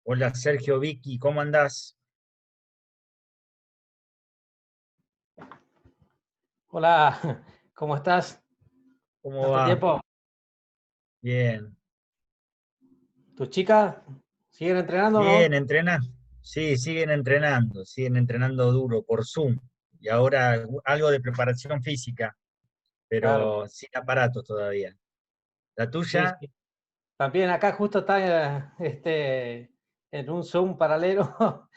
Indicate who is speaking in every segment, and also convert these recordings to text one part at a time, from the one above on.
Speaker 1: Hola Sergio, Vicky, ¿cómo andás?
Speaker 2: Hola, ¿cómo estás?
Speaker 1: ¿Cómo
Speaker 2: ¿Tanto
Speaker 1: va?
Speaker 2: tiempo?
Speaker 1: Bien.
Speaker 2: ¿Tus chicas siguen entrenando o
Speaker 1: Bien,
Speaker 2: no?
Speaker 1: ¿entrenás? Sí, siguen entrenando duro por Zoom. Y ahora algo de preparación física,
Speaker 2: Claro,
Speaker 1: pero sin aparatos todavía. ¿La
Speaker 2: sí,
Speaker 1: tuya?
Speaker 2: sí. También acá justo está en un Zoom paralelo.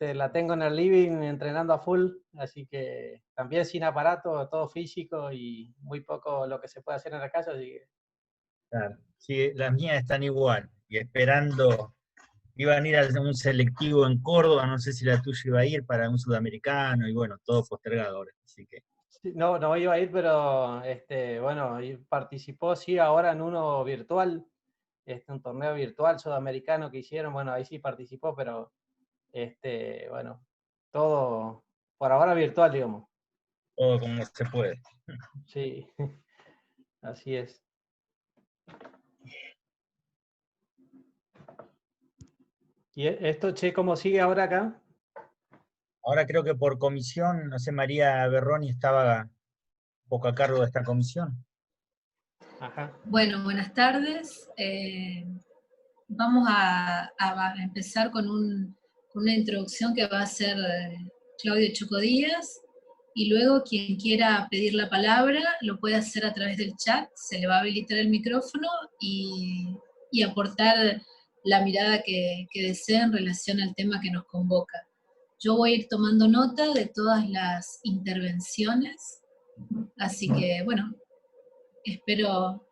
Speaker 2: La tengo en el living entrenando a full, así que también sin aparato, todo físico y muy poco lo que se puede hacer en la casa. Así que
Speaker 1: Claro. Sí, las mías están igual. Y esperando, iban a ir a un selectivo en Córdoba, no sé si la tuya iba a ir para un sudamericano, y bueno, todo postergado ahora. Así que,
Speaker 2: sí, no, no iba a ir, pero bueno, y participó sí ahora en uno virtual, un torneo virtual sudamericano que hicieron. Bueno, ahí sí participó, pero bueno, todo por ahora virtual, digamos.
Speaker 1: todo como se puede.
Speaker 2: Sí, así es. ¿Y esto, che, cómo sigue ahora acá?
Speaker 1: Ahora creo que por comisión, no sé, María Berroni estaba un poco a cargo de esta comisión.
Speaker 2: Ajá.
Speaker 3: Bueno, buenas tardes. Vamos a empezar con una introducción que va a hacer Claudio Chocodías, y luego quien quiera pedir la palabra lo puede hacer a través del chat, se le va a habilitar el micrófono y aportar la mirada que desee en relación al tema que nos convoca. Yo voy a ir tomando nota de todas las intervenciones, así que bueno, espero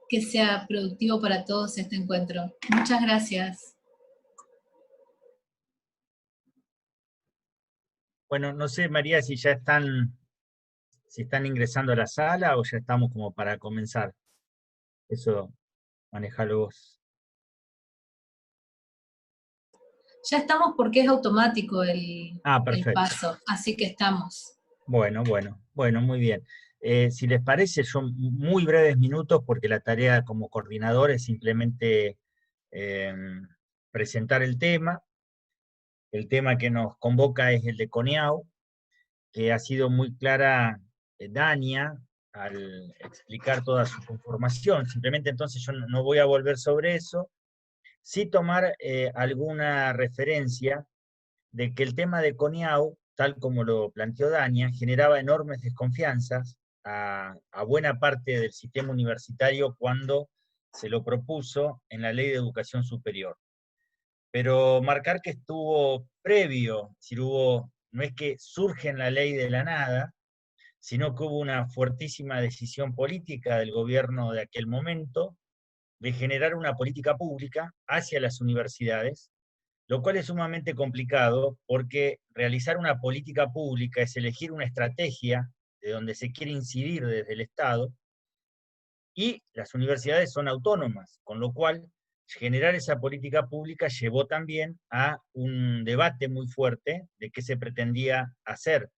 Speaker 3: que sea productivo para todos este encuentro. Muchas gracias.
Speaker 1: Bueno, no sé, María, si están ingresando a la sala o ya estamos como para comenzar. Eso, manejalo vos.
Speaker 3: Ya estamos porque es automático
Speaker 1: Ah,
Speaker 3: el
Speaker 1: perfecto.
Speaker 3: paso, así que estamos.
Speaker 1: Bueno, muy bien. Si les parece, son muy breves minutos porque la tarea como coordinador es simplemente eh, presentar el tema. El tema que nos convoca es el de CONIAU, que ha sido muy clara Dania al explicar toda su conformación. Simplemente entonces yo no voy a volver sobre eso, sí tomar alguna referencia de que el tema de Coniau, tal como lo planteó Dania, generaba enormes desconfianzas a buena parte del sistema universitario cuando se lo propuso en la Ley de Educación Superior. Pero marcar que estuvo previo, es decir, no es que surge en la ley de la nada, sino que hubo una fuertísima decisión política del gobierno de aquel momento de generar una política pública hacia las universidades, lo cual es sumamente complicado porque realizar una política pública es elegir una estrategia de donde se quiere incidir desde el Estado, y las universidades son autónomas, con lo cual generar esa política pública llevó también a un debate muy fuerte de qué se pretendía hacer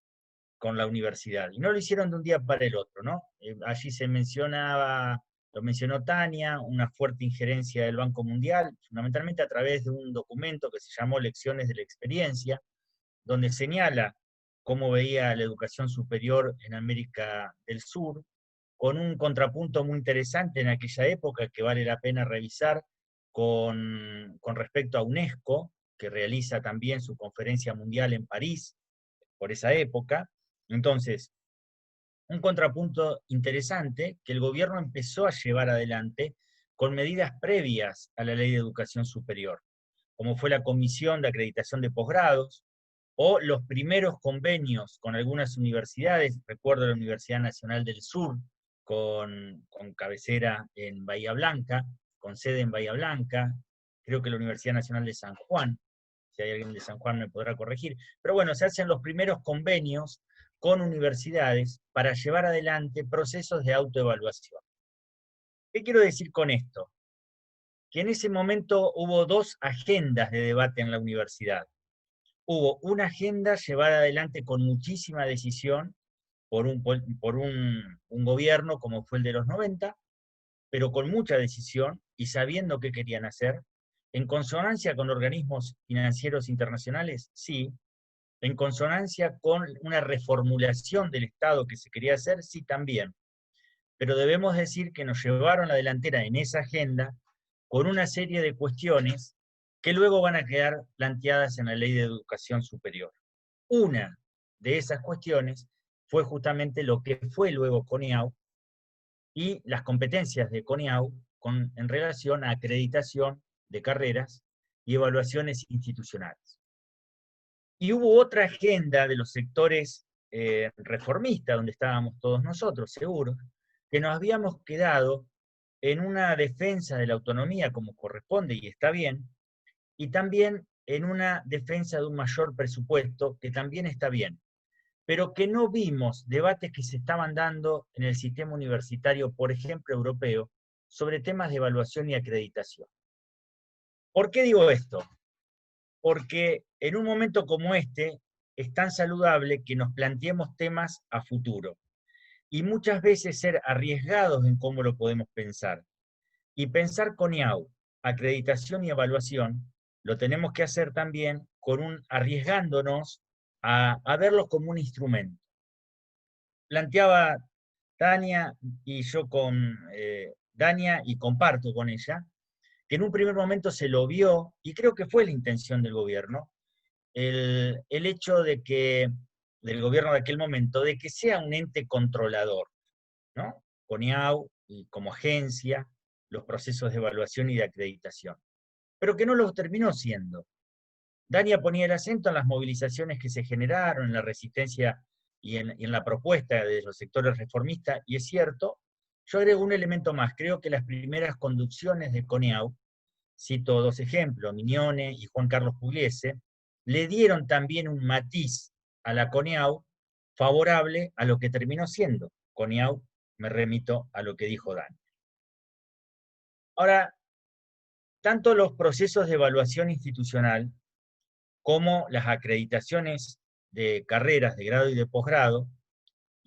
Speaker 1: con la universidad. Y no lo hicieron de un día para el otro, ¿no? Allí se mencionaba, lo mencionó Tania, una fuerte injerencia del Banco Mundial, fundamentalmente a través de un documento que se llamó Lecciones de la Experiencia, donde señala cómo veía la educación superior en América del Sur, con un contrapunto muy interesante en aquella época que vale la pena revisar con respecto a UNESCO, que realiza también su conferencia mundial en París por esa época. Entonces, un contrapunto interesante que el gobierno empezó a llevar adelante con medidas previas a la Ley de Educación Superior, como fue la Comisión de Acreditación de Posgrados, o los primeros convenios con algunas universidades. Recuerdo la Universidad Nacional del Sur, con cabecera en Bahía Blanca, con sede en Bahía Blanca, creo que la Universidad Nacional de San Juan, si hay alguien de San Juan me podrá corregir, pero bueno, se hacen los primeros convenios con universidades para llevar adelante procesos de autoevaluación. ¿Qué quiero decir con esto? Que en ese momento hubo dos agendas de debate en la universidad. Hubo una agenda llevada adelante con muchísima decisión por un gobierno como fue el de los 90, pero con mucha decisión y sabiendo qué querían hacer. ¿En consonancia con organismos financieros internacionales? Sí. ¿En consonancia con una reformulación del Estado que se quería hacer? Sí, también. Pero debemos decir que nos llevaron la delantera en esa agenda con una serie de cuestiones que luego van a quedar planteadas en la Ley de Educación Superior. Una de esas cuestiones fue justamente lo que fue luego CONIAU y las competencias de CONIAU en relación a acreditación de carreras y evaluaciones institucionales. Y hubo otra agenda de los sectores reformistas, donde estábamos todos nosotros, seguros, que nos habíamos quedado en una defensa de la autonomía como corresponde y está bien, y también en una defensa de un mayor presupuesto, que también está bien, pero que no vimos debates que se estaban dando en el sistema universitario, por ejemplo, europeo, sobre temas de evaluación y acreditación. ¿Por qué digo esto? Porque en un momento como este es tan saludable que nos planteemos temas a futuro y muchas veces ser arriesgados en cómo lo podemos pensar. Y pensar CONIAU, acreditación y evaluación, lo tenemos que hacer también arriesgándonos a verlos como un instrumento. Planteaba Dania, y yo con Dania, y comparto con ella, que en un primer momento se lo vio, y creo que fue la intención del gobierno, el hecho del gobierno de aquel momento, de que sea un ente controlador, ¿no? CONIAU, y como agencia, los procesos de evaluación y de acreditación, pero que no lo terminó siendo. Dania ponía el acento en las movilizaciones que se generaron, en la resistencia y en la propuesta de los sectores reformistas, y es cierto. Yo agrego un elemento más. Creo que las primeras conducciones de CONIAU, cito dos ejemplos, Mignone y Juan Carlos Pugliese, le dieron también un matiz a la CONIAU favorable a lo que terminó siendo. CONIAU, me remito a lo que dijo Dania. Ahora, tanto los procesos de evaluación institucional como las acreditaciones de carreras de grado y de posgrado,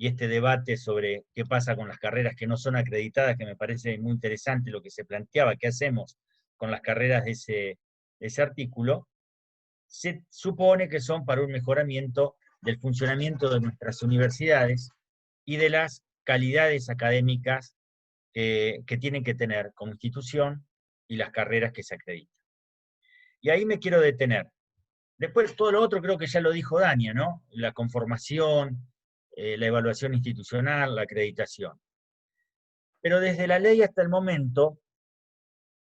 Speaker 1: y este debate sobre qué pasa con las carreras que no son acreditadas, que me parece muy interesante lo que se planteaba, qué hacemos con las carreras de ese artículo, se supone que son para un mejoramiento del funcionamiento de nuestras universidades y de las calidades académicas que tienen que tener como institución y las carreras que se acreditan. Y ahí me quiero detener. Después todo lo otro creo que ya lo dijo Dania, ¿no? La conformación, la evaluación institucional, la acreditación. Pero desde la ley hasta el momento,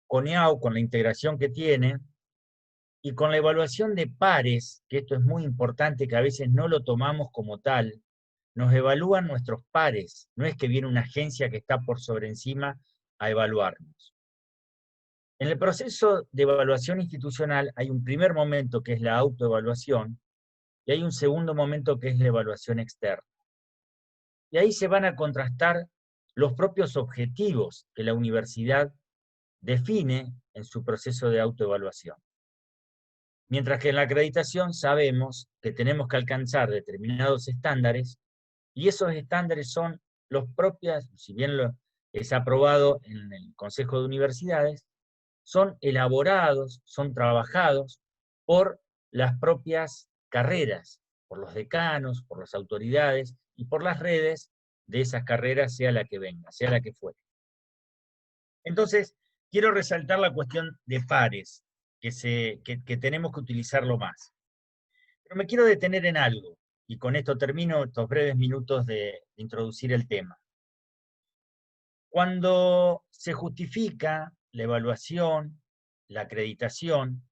Speaker 1: CONIAU, con la integración que tiene, y con la evaluación de pares, que esto es muy importante, que a veces no lo tomamos como tal, nos evalúan nuestros pares, no es que viene una agencia que está por sobre encima a evaluarnos. En el proceso de evaluación institucional hay un primer momento que es la autoevaluación, y hay un segundo momento que es la evaluación externa. Y ahí se van a contrastar los propios objetivos que la universidad define en su proceso de autoevaluación. Mientras que en la acreditación sabemos que tenemos que alcanzar determinados estándares, y esos estándares son los propios, si bien es aprobado en el Consejo de Universidades, son elaborados, son trabajados por las propias carreras, por los decanos, por las autoridades y por las redes de esas carreras, sea la que venga, sea la que fuere. Entonces, quiero resaltar la cuestión de pares, que tenemos que utilizarlo más. Pero me quiero detener en algo, y con esto termino estos breves minutos de introducir el tema. Cuando se justifica la evaluación, la acreditación,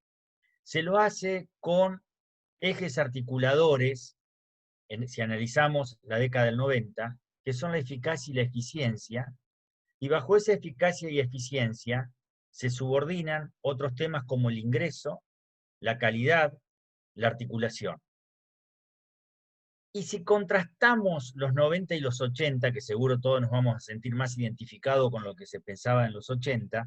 Speaker 1: se lo hace con ejes articuladores, si analizamos la década del 90, que son la eficacia y la eficiencia, y bajo esa eficacia y eficiencia se subordinan otros temas como el ingreso, la calidad, la articulación. Y si contrastamos los 90 y los 80, que seguro todos nos vamos a sentir más identificados con lo que se pensaba en los 80,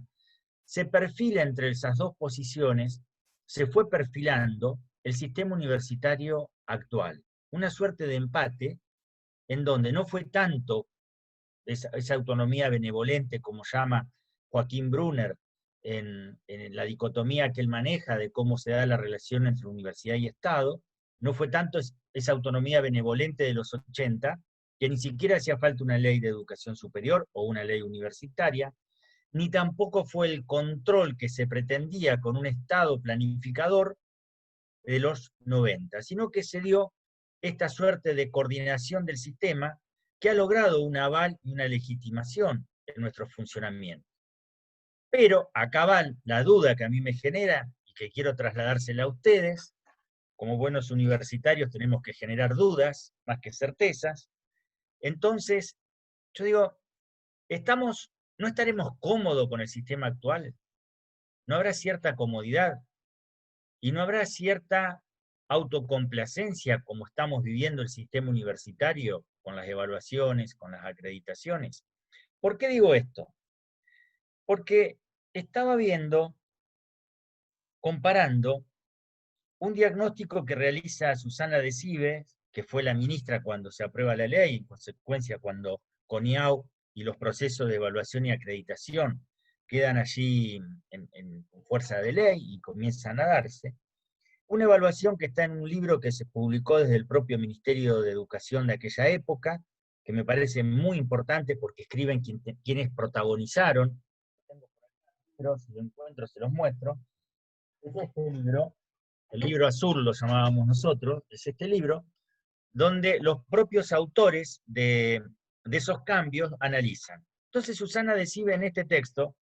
Speaker 1: se perfila entre esas dos posiciones, se fue perfilando el sistema universitario actual. Una suerte de empate en donde no fue tanto esa autonomía benevolente, como llama Joaquín Brunner en la dicotomía que él maneja de cómo se da la relación entre universidad y Estado. No fue tanto esa autonomía benevolente de los 80, que ni siquiera hacía falta una ley de educación superior o una ley universitaria, ni tampoco fue el control que se pretendía con un Estado planificador de los 90, sino que se dio esta suerte de coordinación del sistema que ha logrado un aval y una legitimación en nuestro funcionamiento. Pero acá va la duda que a mí me genera y que quiero trasladársela a ustedes. Como buenos universitarios tenemos que generar dudas más que certezas. Entonces, yo digo, ¿no estaremos cómodos con el sistema actual? ¿No habrá cierta comodidad? ¿Y no habrá cierta autocomplacencia como estamos viviendo el sistema universitario con las evaluaciones, con las acreditaciones? ¿Por qué digo esto? Porque estaba viendo, comparando, un diagnóstico que realiza Susana Decibe, que fue la ministra cuando se aprueba la ley, en consecuencia cuando CONIAU y los procesos de evaluación y acreditación quedan allí en fuerza de ley y comienzan a darse. Una evaluación que está en un libro que se publicó desde el propio Ministerio de Educación de aquella época, que me parece muy importante porque escriben quienes protagonizaron. Si lo encuentro se los muestro. Es este libro, el libro azul lo llamábamos nosotros, es este libro, donde los propios autores de esos cambios analizan. Entonces Susana Decibe en este texto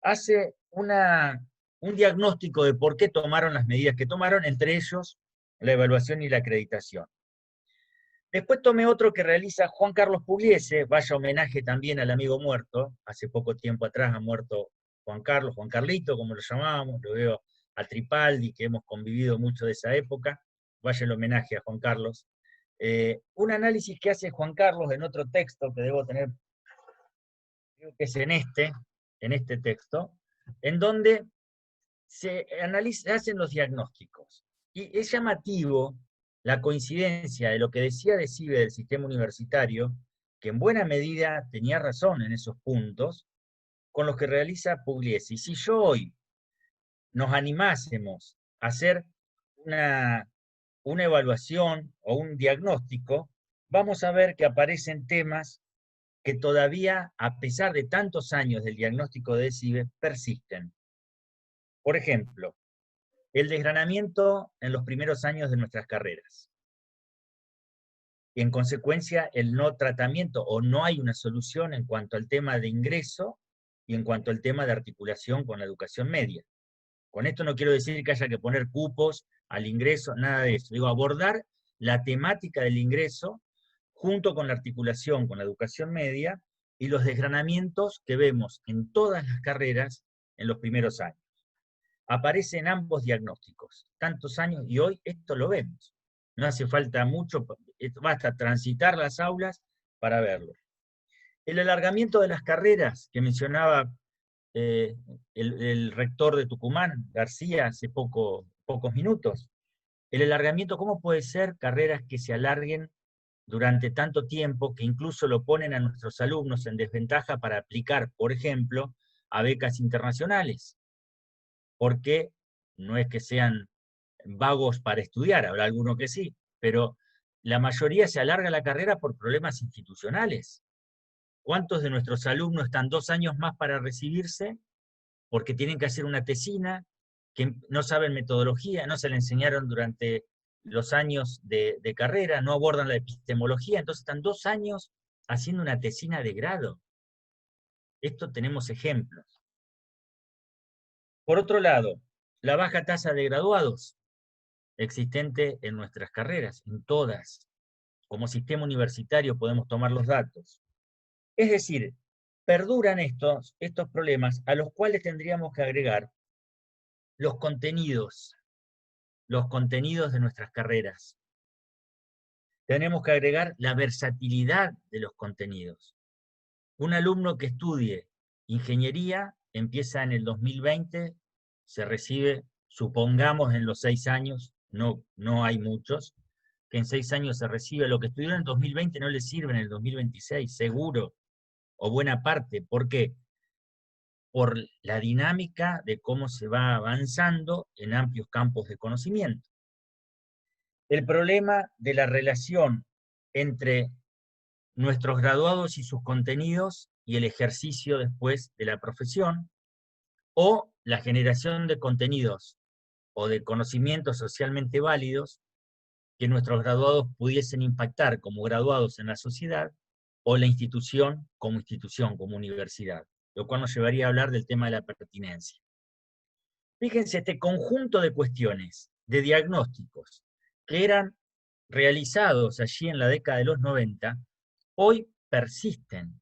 Speaker 1: hace un diagnóstico de por qué tomaron las medidas que tomaron, entre ellos la evaluación y la acreditación. Después tomé otro que realiza Juan Carlos Pugliese, vaya homenaje también al amigo muerto, hace poco tiempo atrás ha muerto Juan Carlos, Juan Carlito, como lo llamábamos, lo veo a Tripaldi, que hemos convivido mucho de esa época, vaya el homenaje a Juan Carlos. Un análisis que hace Juan Carlos en otro texto que debo tener, creo que es en este texto, en donde se hacen los diagnósticos. Y es llamativo la coincidencia de lo que decía Decibe del sistema universitario, que en buena medida tenía razón en esos puntos, con los que realiza Pugliese. Y si yo hoy nos animásemos a hacer una evaluación o un diagnóstico, vamos a ver que aparecen temas que todavía, a pesar de tantos años del diagnóstico de Decibe, persisten. Por ejemplo, el desgranamiento en los primeros años de nuestras carreras. Y en consecuencia, el no tratamiento o no hay una solución en cuanto al tema de ingreso y en cuanto al tema de articulación con la educación media. Con esto no quiero decir que haya que poner cupos al ingreso, nada de eso. Digo, abordar la temática del ingreso junto con la articulación con la educación media y los desgranamientos que vemos en todas las carreras en los primeros años. Aparecen ambos diagnósticos, tantos años, y hoy esto lo vemos. No hace falta mucho, basta transitar las aulas para verlo. El alargamiento de las carreras que mencionaba el rector de Tucumán, García, hace pocos minutos. El alargamiento, ¿cómo puede ser carreras que se alarguen durante tanto tiempo que incluso lo ponen a nuestros alumnos en desventaja para aplicar, por ejemplo, a becas internacionales? Porque no es que sean vagos para estudiar, habrá alguno que sí, pero la mayoría se alarga la carrera por problemas institucionales. ¿Cuántos de nuestros alumnos están 2 años más para recibirse porque tienen que hacer una tesina, que no saben metodología, no se le enseñaron durante los años de carrera, no abordan la epistemología, entonces están 2 años haciendo una tesina de grado? Esto tenemos ejemplos. Por otro lado, la baja tasa de graduados existente en nuestras carreras, en todas. Como sistema universitario podemos tomar los datos. Es decir, perduran estos problemas a los cuales tendríamos que agregar los contenidos de nuestras carreras. Tenemos que agregar la versatilidad de los contenidos. Un alumno que estudie ingeniería empieza en el 2020, se recibe, supongamos en los 6 años, no hay muchos, que en 6 años se recibe. Lo que estudió en el 2020 no le sirve en el 2026, seguro, o buena parte. ¿Por qué? por la dinámica de cómo se va avanzando en amplios campos de conocimiento. El problema de la relación entre nuestros graduados y sus contenidos y el ejercicio después de la profesión, o la generación de contenidos o de conocimientos socialmente válidos que nuestros graduados pudiesen impactar como graduados en la sociedad, o la institución, como universidad, lo cual nos llevaría a hablar del tema de la pertinencia. Fíjense, este conjunto de cuestiones, de diagnósticos, que eran realizados allí en la década de los 90, hoy persisten.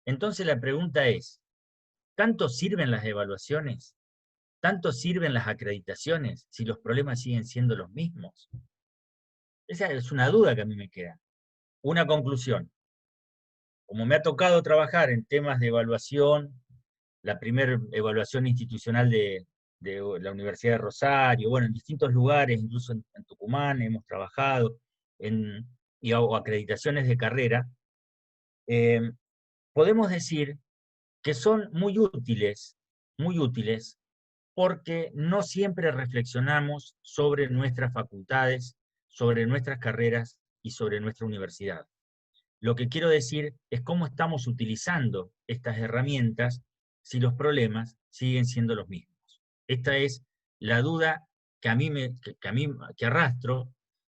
Speaker 1: Entonces la pregunta es, ¿tanto sirven las evaluaciones? ¿Tanto sirven las acreditaciones si los problemas siguen siendo los mismos? Esa es una duda que a mí me queda. Una conclusión. Como me ha tocado trabajar en temas de evaluación, la primera evaluación institucional de la Universidad de Rosario, bueno, en distintos lugares, incluso en Tucumán hemos trabajado, o acreditaciones de carrera, podemos decir que son muy útiles, porque no siempre reflexionamos sobre nuestras facultades, sobre nuestras carreras y sobre nuestra universidad. Lo que quiero decir es cómo estamos utilizando estas herramientas si los problemas siguen siendo los mismos. Esta es la duda que arrastro,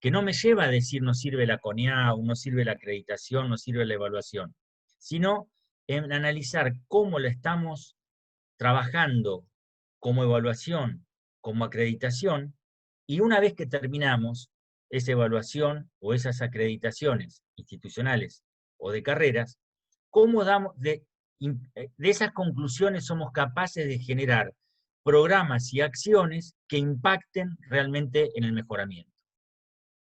Speaker 1: que no me lleva a decir no sirve la CONEAU, no sirve la acreditación, no sirve la evaluación, sino en analizar cómo la estamos trabajando como evaluación, como acreditación, y una vez que terminamos esa evaluación o esas acreditaciones institucionales o de carreras, cómo de esas conclusiones somos capaces de generar programas y acciones que impacten realmente en el mejoramiento.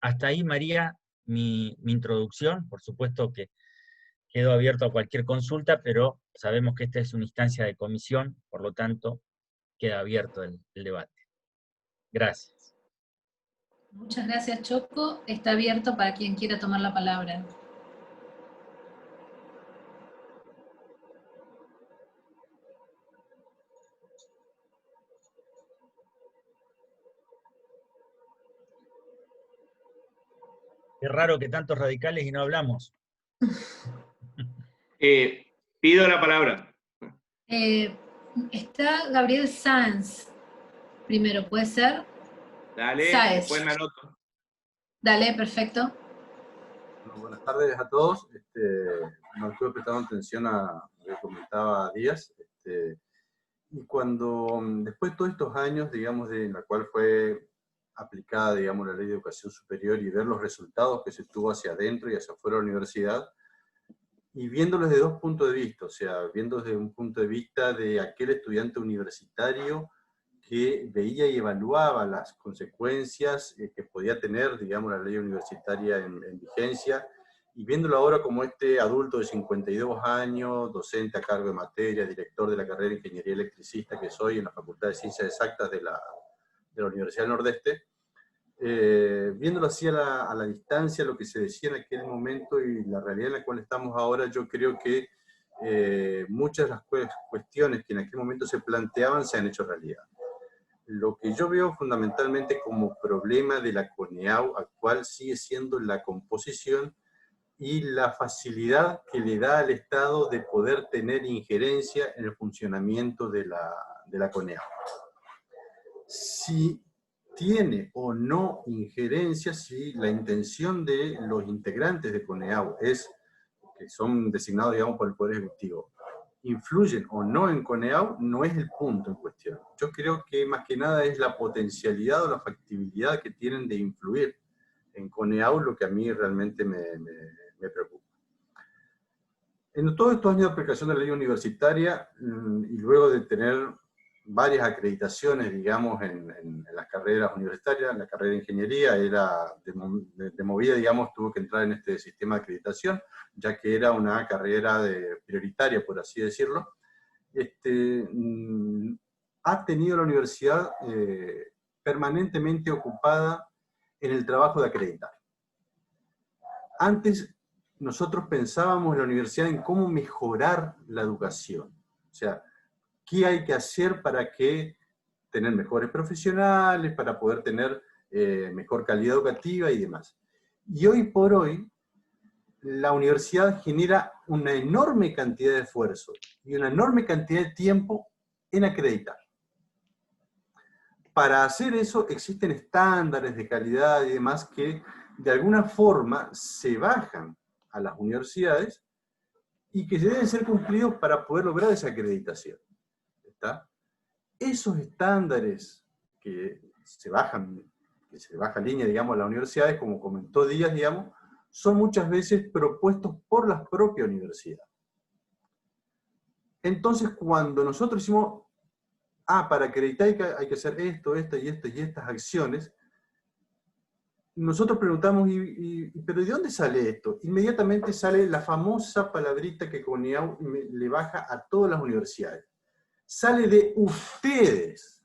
Speaker 1: Hasta ahí, María, mi introducción. Por supuesto que quedo abierto a cualquier consulta, pero sabemos que esta es una instancia de comisión, por lo tanto, queda abierto el debate. Gracias.
Speaker 3: Muchas gracias, Choco. Está abierto para quien quiera tomar la palabra.
Speaker 1: Qué raro que tantos radicales y no hablamos.
Speaker 4: Pido la palabra.
Speaker 3: Está Gabriel Sanz. Primero, ¿puede ser?
Speaker 4: Dale,
Speaker 3: Sáez.
Speaker 4: después me anoto.
Speaker 3: Dale, perfecto.
Speaker 5: Bueno, buenas tardes a todos. No estuve prestando atención a lo que comentaba Díaz. Y cuando, después de todos estos años, digamos, en la cual fue aplicada, digamos, la Ley de Educación Superior y ver los resultados que se tuvo hacia adentro y hacia afuera de la universidad, y viéndolos desde dos puntos de vista, o sea, viendo desde un punto de vista de aquel estudiante universitario que veía y evaluaba las consecuencias que podía tener, digamos, la ley universitaria en vigencia, y viéndolo ahora como este adulto de 52 años, docente a cargo de materia, director de la carrera de Ingeniería Electricista que soy en la Facultad de Ciencias Exactas de la Universidad del Nordeste, viéndolo así a la distancia, lo que se decía en aquel momento y la realidad en la cual estamos ahora, yo creo que muchas de las cuestiones que en aquel momento se planteaban se han hecho realidad. Lo que yo veo fundamentalmente como problema de la CONEAU actual sigue siendo la composición y la facilidad que le da al Estado de poder tener injerencia en el funcionamiento de la CONEAU. Si tiene o no injerencia, si la intención de los integrantes de CONEAU es, que son designados, digamos, por el Poder Ejecutivo, influyen o no en CONEAU, no es el punto en cuestión. Yo creo que más que nada es la potencialidad o la factibilidad que tienen de influir en CONEAU lo que a mí realmente me preocupa. En todos estos años de aplicación de la ley universitaria, y luego de tener varias acreditaciones, digamos, en las carreras universitarias, la carrera de ingeniería era de movida, digamos, tuvo que entrar en este sistema de acreditación, ya que era una carrera prioritaria, por así decirlo. Ha tenido la universidad permanentemente ocupada en el trabajo de acreditar. Antes nosotros pensábamos en la universidad en cómo mejorar la educación. O sea, qué hay que hacer para tener mejores profesionales, para poder tener mejor calidad educativa y demás. Y hoy por hoy, la universidad genera una enorme cantidad de esfuerzo y una enorme cantidad de tiempo en acreditar. Para hacer eso existen estándares de calidad y demás que de alguna forma se bajan a las universidades y que deben ser cumplidos para poder lograr esa acreditación. ¿Está? Esos estándares que se baja línea, digamos, a las universidades, como comentó Díaz, digamos, son muchas veces propuestos por las propias universidades. Entonces, cuando nosotros decimos, para acreditar hay que hacer esto, esto y esto y estas acciones, nosotros preguntamos, ¿pero de dónde sale esto? Inmediatamente sale la famosa palabrita que CONEAU le baja a todas las universidades. Sale de ustedes.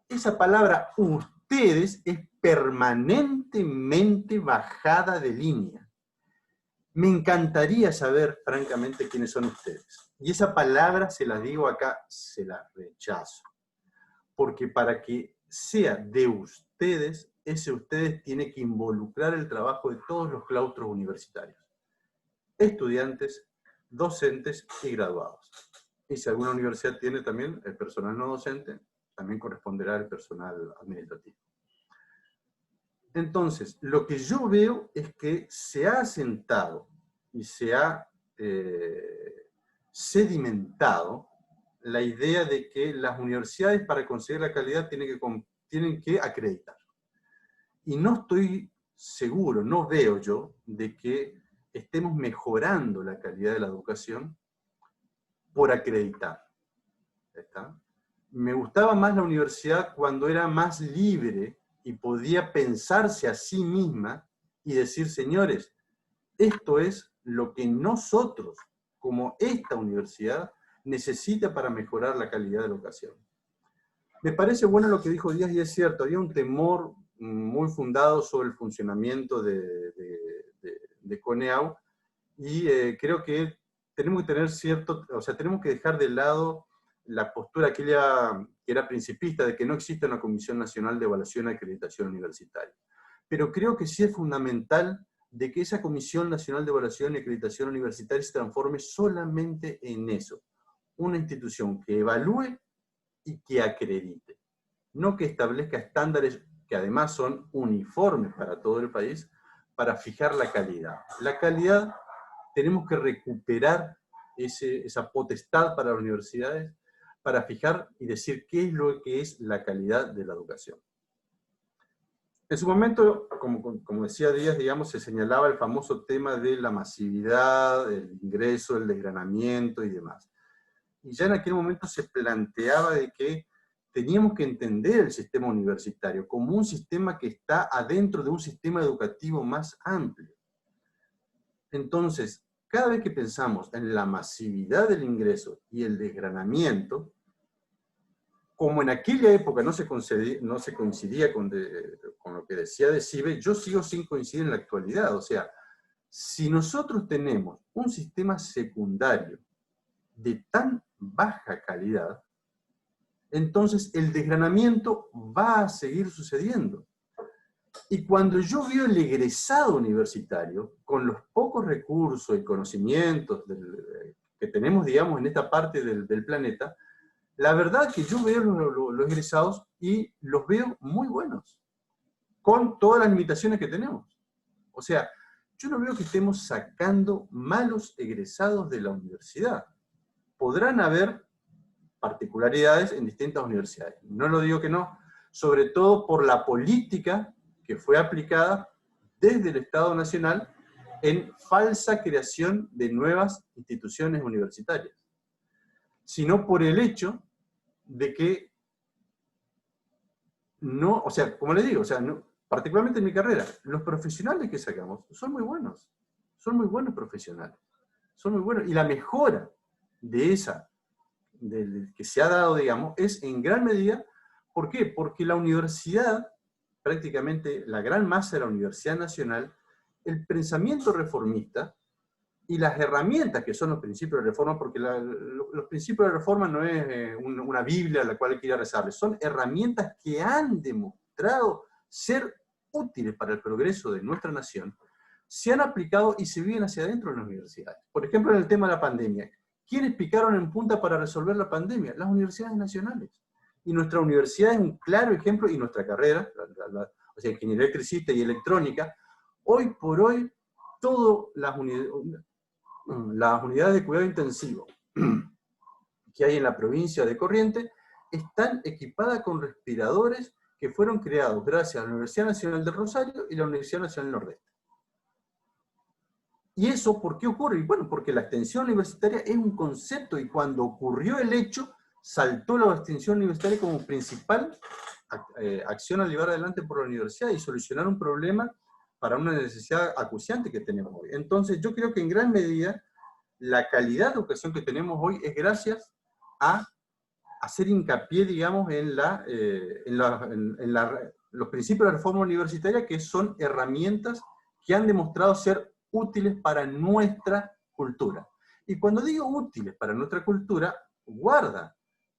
Speaker 5: Esa palabra ustedes es permanentemente bajada de línea. Me encantaría saber, francamente, quiénes son ustedes. Y esa palabra, se la digo acá, se la rechazo. Porque para que sea de ustedes, ese ustedes tiene que involucrar el trabajo de todos los claustros universitarios. Estudiantes, docentes y graduados. Y si alguna universidad tiene también el personal no docente, también corresponderá al personal administrativo. Entonces, lo que yo veo es que se ha asentado y se ha sedimentado la idea de que las universidades, para conseguir la calidad, tienen que acreditar. Y no estoy seguro, no veo yo, de que estemos mejorando la calidad de la educación por acreditar. ¿Está? Me gustaba más la universidad cuando era más libre y podía pensarse a sí misma y decir, señores, esto es lo que nosotros, como esta universidad, necesita para mejorar la calidad de la educación. Me parece bueno lo que dijo Díaz, y es cierto, había un temor muy fundado sobre el funcionamiento de CONEAU, y creo que tenemos que tener tenemos que dejar de lado la postura aquella que era principista de que no existe una Comisión Nacional de Evaluación y Acreditación Universitaria. Pero creo que sí es fundamental de que esa Comisión Nacional de Evaluación y Acreditación Universitaria se transforme solamente en eso, una institución que evalúe y que acredite, no que establezca estándares que además son uniformes para todo el país, para fijar la calidad. La calidad, tenemos que recuperar esa potestad para las universidades, para fijar y decir qué es lo que es la calidad de la educación. En su momento, como decía Díaz, digamos, se señalaba el famoso tema de la masividad, el ingreso, el desgranamiento y demás. Y ya en aquel momento se planteaba de que teníamos que entender el sistema universitario como un sistema que está adentro de un sistema educativo más amplio. Entonces, cada vez que pensamos en la masividad del ingreso y el desgranamiento, como en aquella época no se coincidía con lo que decía de CIBE, yo sigo sin coincidir en la actualidad. O sea, si nosotros tenemos un sistema secundario de tan baja calidad, entonces el desgranamiento va a seguir sucediendo. Y cuando yo veo el egresado universitario, con los pocos recursos y conocimientos que tenemos, digamos, en esta parte del planeta, la verdad que yo veo los egresados y los veo muy buenos, con todas las limitaciones que tenemos. O sea, yo no veo que estemos sacando malos egresados de la universidad. Podrán haber particularidades en distintas universidades, no lo digo que no, sobre todo por la política que fue aplicada desde el Estado Nacional en falsa creación de nuevas instituciones universitarias, sino por el hecho de que no, o sea, como les digo, o sea, no, particularmente en mi carrera, los profesionales que sacamos son muy buenos profesionales, son muy buenos, y la mejora que se ha dado, digamos, es en gran medida, ¿por qué? Porque la universidad, prácticamente la gran masa de la Universidad Nacional, el pensamiento reformista y las herramientas que son los principios de reforma, porque los principios de reforma no es una Biblia a la cual hay que ir a rezarle, son herramientas que han demostrado ser útiles para el progreso de nuestra nación, se han aplicado y se viven hacia adentro de las universidades. Por ejemplo, en el tema de la pandemia, ¿quiénes picaron en punta para resolver la pandemia? Las universidades nacionales. Y nuestra universidad es un claro ejemplo, y nuestra carrera, o sea, ingeniería electricista y electrónica, hoy por hoy, todas las unidades de cuidado intensivo que hay en la provincia de Corrientes están equipadas con respiradores que fueron creados gracias a la Universidad Nacional del Rosario y la Universidad Nacional del Nordeste. ¿Y eso por qué ocurre? Y bueno, porque la extensión universitaria es un concepto, y cuando ocurrió el hecho, saltó la extensión universitaria como principal acción a llevar adelante por la universidad y solucionar un problema para una necesidad acuciante que tenemos hoy. Entonces, yo creo que en gran medida la calidad de educación que tenemos hoy es gracias a hacer hincapié, digamos, en los principios de la reforma universitaria, que son herramientas que han demostrado ser útiles para nuestra cultura. Y cuando digo útiles para nuestra cultura, guarda,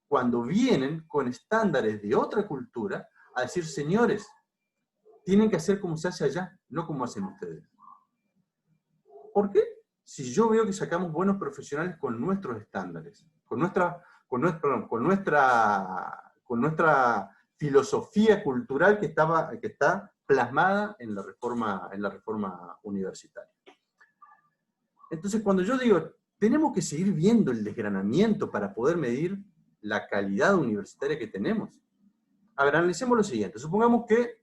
Speaker 5: cuando vienen con estándares de otra cultura, a decir, señores, tienen que hacer como se hace allá, no como hacen ustedes. ¿Por qué? Si yo veo que sacamos buenos profesionales con nuestros estándares, con nuestra filosofía cultural que está plasmada en la reforma universitaria. Entonces, cuando yo digo, tenemos que seguir viendo el desgranamiento para poder medir la calidad universitaria que tenemos. A ver, analicemos lo siguiente. Supongamos que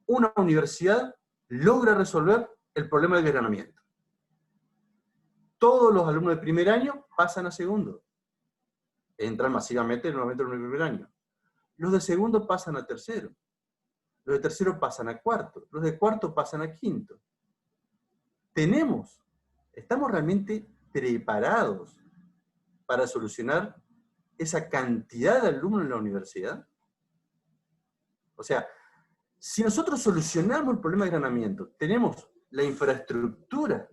Speaker 5: una universidad logra resolver el problema del desgranamiento. Todos los alumnos de primer año pasan a segundo. Entran masivamente nuevamente en el primer año. Los de segundo pasan a tercero. Los de tercero pasan a cuarto. Los de cuarto pasan a quinto. Estamos realmente preparados para solucionar esa cantidad de alumnos en la universidad. O sea, si nosotros solucionamos el problema de desgranamiento, tenemos la infraestructura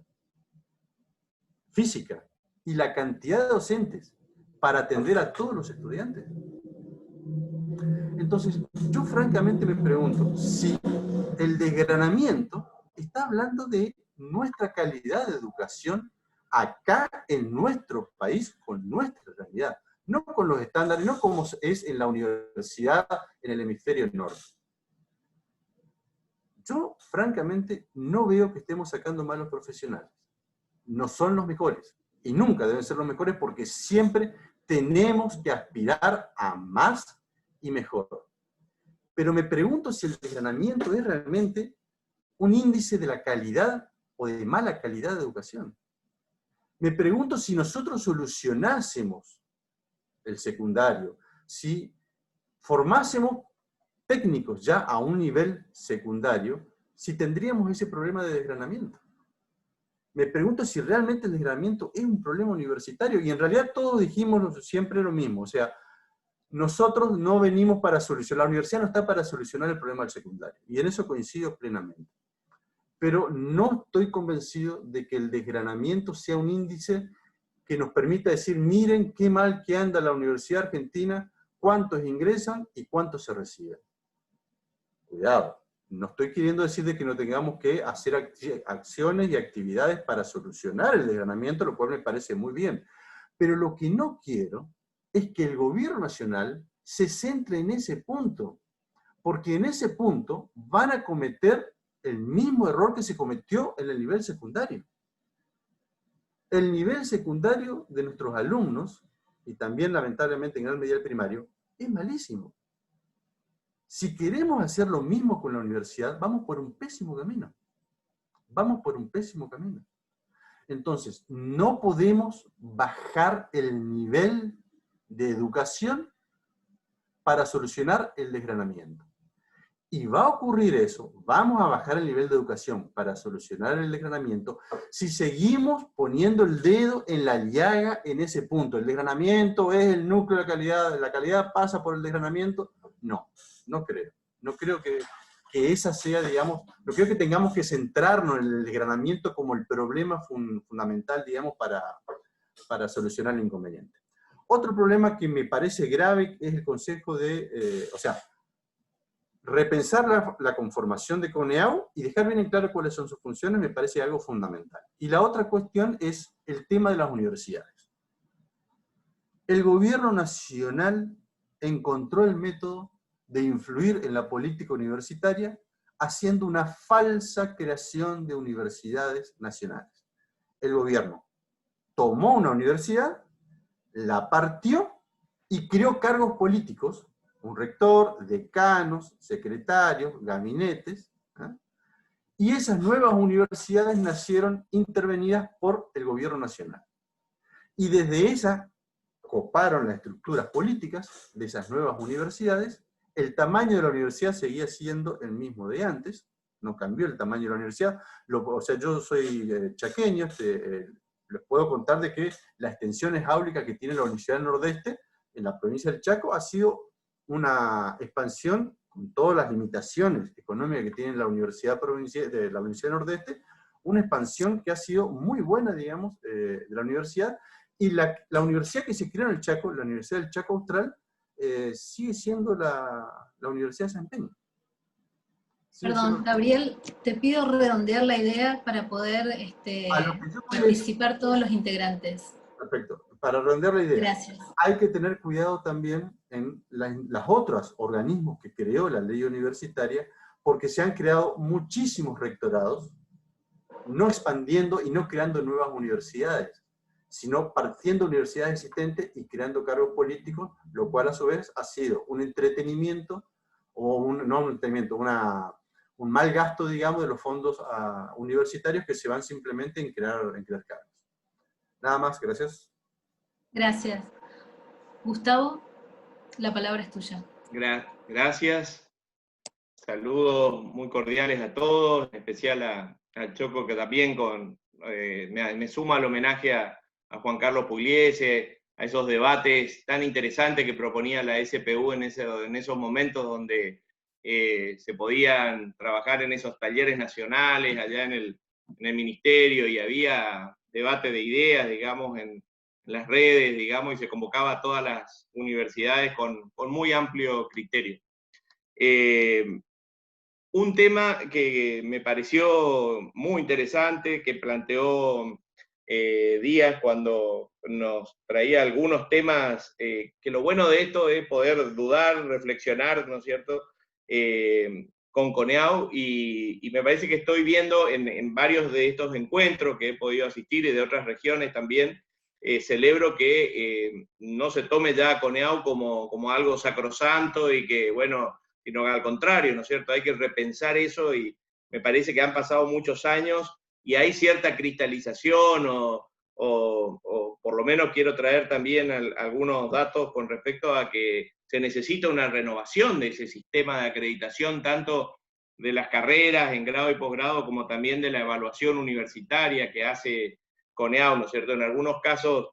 Speaker 5: física y la cantidad de docentes para atender a todos los estudiantes. Entonces, yo francamente me pregunto si el desgranamiento está hablando de nuestra calidad de educación acá en nuestro país, con nuestra realidad, no con los estándares, no como es en la universidad en el hemisferio norte. Yo, francamente, no veo que estemos sacando malos profesionales. No son los mejores, y nunca deben ser los mejores, porque siempre tenemos que aspirar a más y mejor. Pero me pregunto si el desgranamiento es realmente un índice de la calidad o de mala calidad de educación. Me pregunto si nosotros solucionásemos el secundario, si formásemos técnicos ya a un nivel secundario, si tendríamos ese problema de desgranamiento. Me pregunto si realmente el desgranamiento es un problema universitario, y en realidad todos dijimos siempre lo mismo, o sea, nosotros no venimos para solucionar, la universidad no está para solucionar el problema del secundario, y en eso coincido plenamente. Pero no estoy convencido de que el desgranamiento sea un índice que nos permita decir, miren qué mal que anda la Universidad Argentina, cuántos ingresan y cuántos se reciben. Cuidado, no estoy queriendo decir de que no tengamos que hacer acciones y actividades para solucionar el desgranamiento, lo cual me parece muy bien. Pero lo que no quiero es que el gobierno nacional se centre en ese punto, porque en ese punto van a cometer el mismo error que se cometió en el nivel secundario. El nivel secundario de nuestros alumnos, y también lamentablemente en gran medida el primario, es malísimo. Si queremos hacer lo mismo con la universidad, vamos por un pésimo camino. Vamos por un pésimo camino. Entonces, no podemos bajar el nivel de educación para solucionar el desgranamiento. Y va a ocurrir eso, vamos a bajar el nivel de educación para solucionar el desgranamiento, si seguimos poniendo el dedo en la llaga en ese punto. El desgranamiento es el núcleo de la calidad pasa por el desgranamiento. No, no creo. No creo que que esa sea, digamos, no creo que tengamos que centrarnos en el desgranamiento como el problema fundamental, digamos, para solucionar el inconveniente. Otro problema que me parece grave es el consejo de, repensar la conformación de CONEAU y dejar bien en claro cuáles son sus funciones me parece algo fundamental. Y la otra cuestión es el tema de las universidades. El gobierno nacional encontró el método de influir en la política universitaria haciendo una falsa creación de universidades nacionales. El gobierno tomó una universidad, la partió y creó cargos políticos, un rector, decanos, secretarios, gabinetes, ¿eh? Y esas nuevas universidades nacieron intervenidas por el gobierno nacional. Y desde esa coparon las estructuras políticas de esas nuevas universidades. El tamaño de la universidad seguía siendo el mismo de antes, no cambió el tamaño de la universidad. O sea, yo soy chaqueño, les puedo contar de que la extensión áulica que tiene la Universidad del Nordeste en la provincia del Chaco ha sido una expansión con todas las limitaciones económicas que tiene la Universidad del Nordeste, una expansión que ha sido muy buena, digamos, de la universidad. Y la universidad que se creó en el Chaco, la Universidad del Chaco Austral, sigue siendo la Universidad de San Peña.
Speaker 3: Perdón, Gabriel, te pido redondear la idea para poder participar todos los integrantes.
Speaker 5: Perfecto. Para redondear la idea,
Speaker 3: gracias.
Speaker 5: Hay que tener cuidado también en las otros organismos que creó la ley universitaria, porque se han creado muchísimos rectorados, no expandiendo y no creando nuevas universidades, sino partiendo de universidades existentes y creando cargos políticos, lo cual a su vez ha sido un entretenimiento, o no un entretenimiento, un mal gasto, digamos, de los fondos universitarios que se van simplemente en crear cargos. Nada más, gracias.
Speaker 3: Gracias. Gustavo, la palabra es tuya.
Speaker 4: Gracias. Saludos muy cordiales a todos, en especial al Choco, que también me suma al homenaje a Juan Carlos Pugliese, a esos debates tan interesantes que proponía la SPU en esos momentos donde se podían trabajar en esos talleres nacionales, allá en el ministerio, y había debate de ideas, digamos, en las redes, digamos, y se convocaba a todas las universidades con muy amplio criterio. Un tema que me pareció muy interesante, que planteó Díaz cuando nos traía algunos temas, que lo bueno de esto es poder dudar, reflexionar, ¿no es cierto?, con CONEAU, y me parece que estoy viendo en varios de estos encuentros que he podido asistir y de otras regiones también, celebro que no se tome ya a CONEAU como algo sacrosanto y que, bueno, sino al contrario, ¿no es cierto? Hay que repensar eso, y me parece que han pasado muchos años y hay cierta cristalización o por lo menos quiero traer también algunos datos con respecto a que se necesita una renovación de ese sistema de acreditación, tanto de las carreras en grado y posgrado como también de la evaluación universitaria que hace CONEAU, ¿no es cierto? En algunos casos,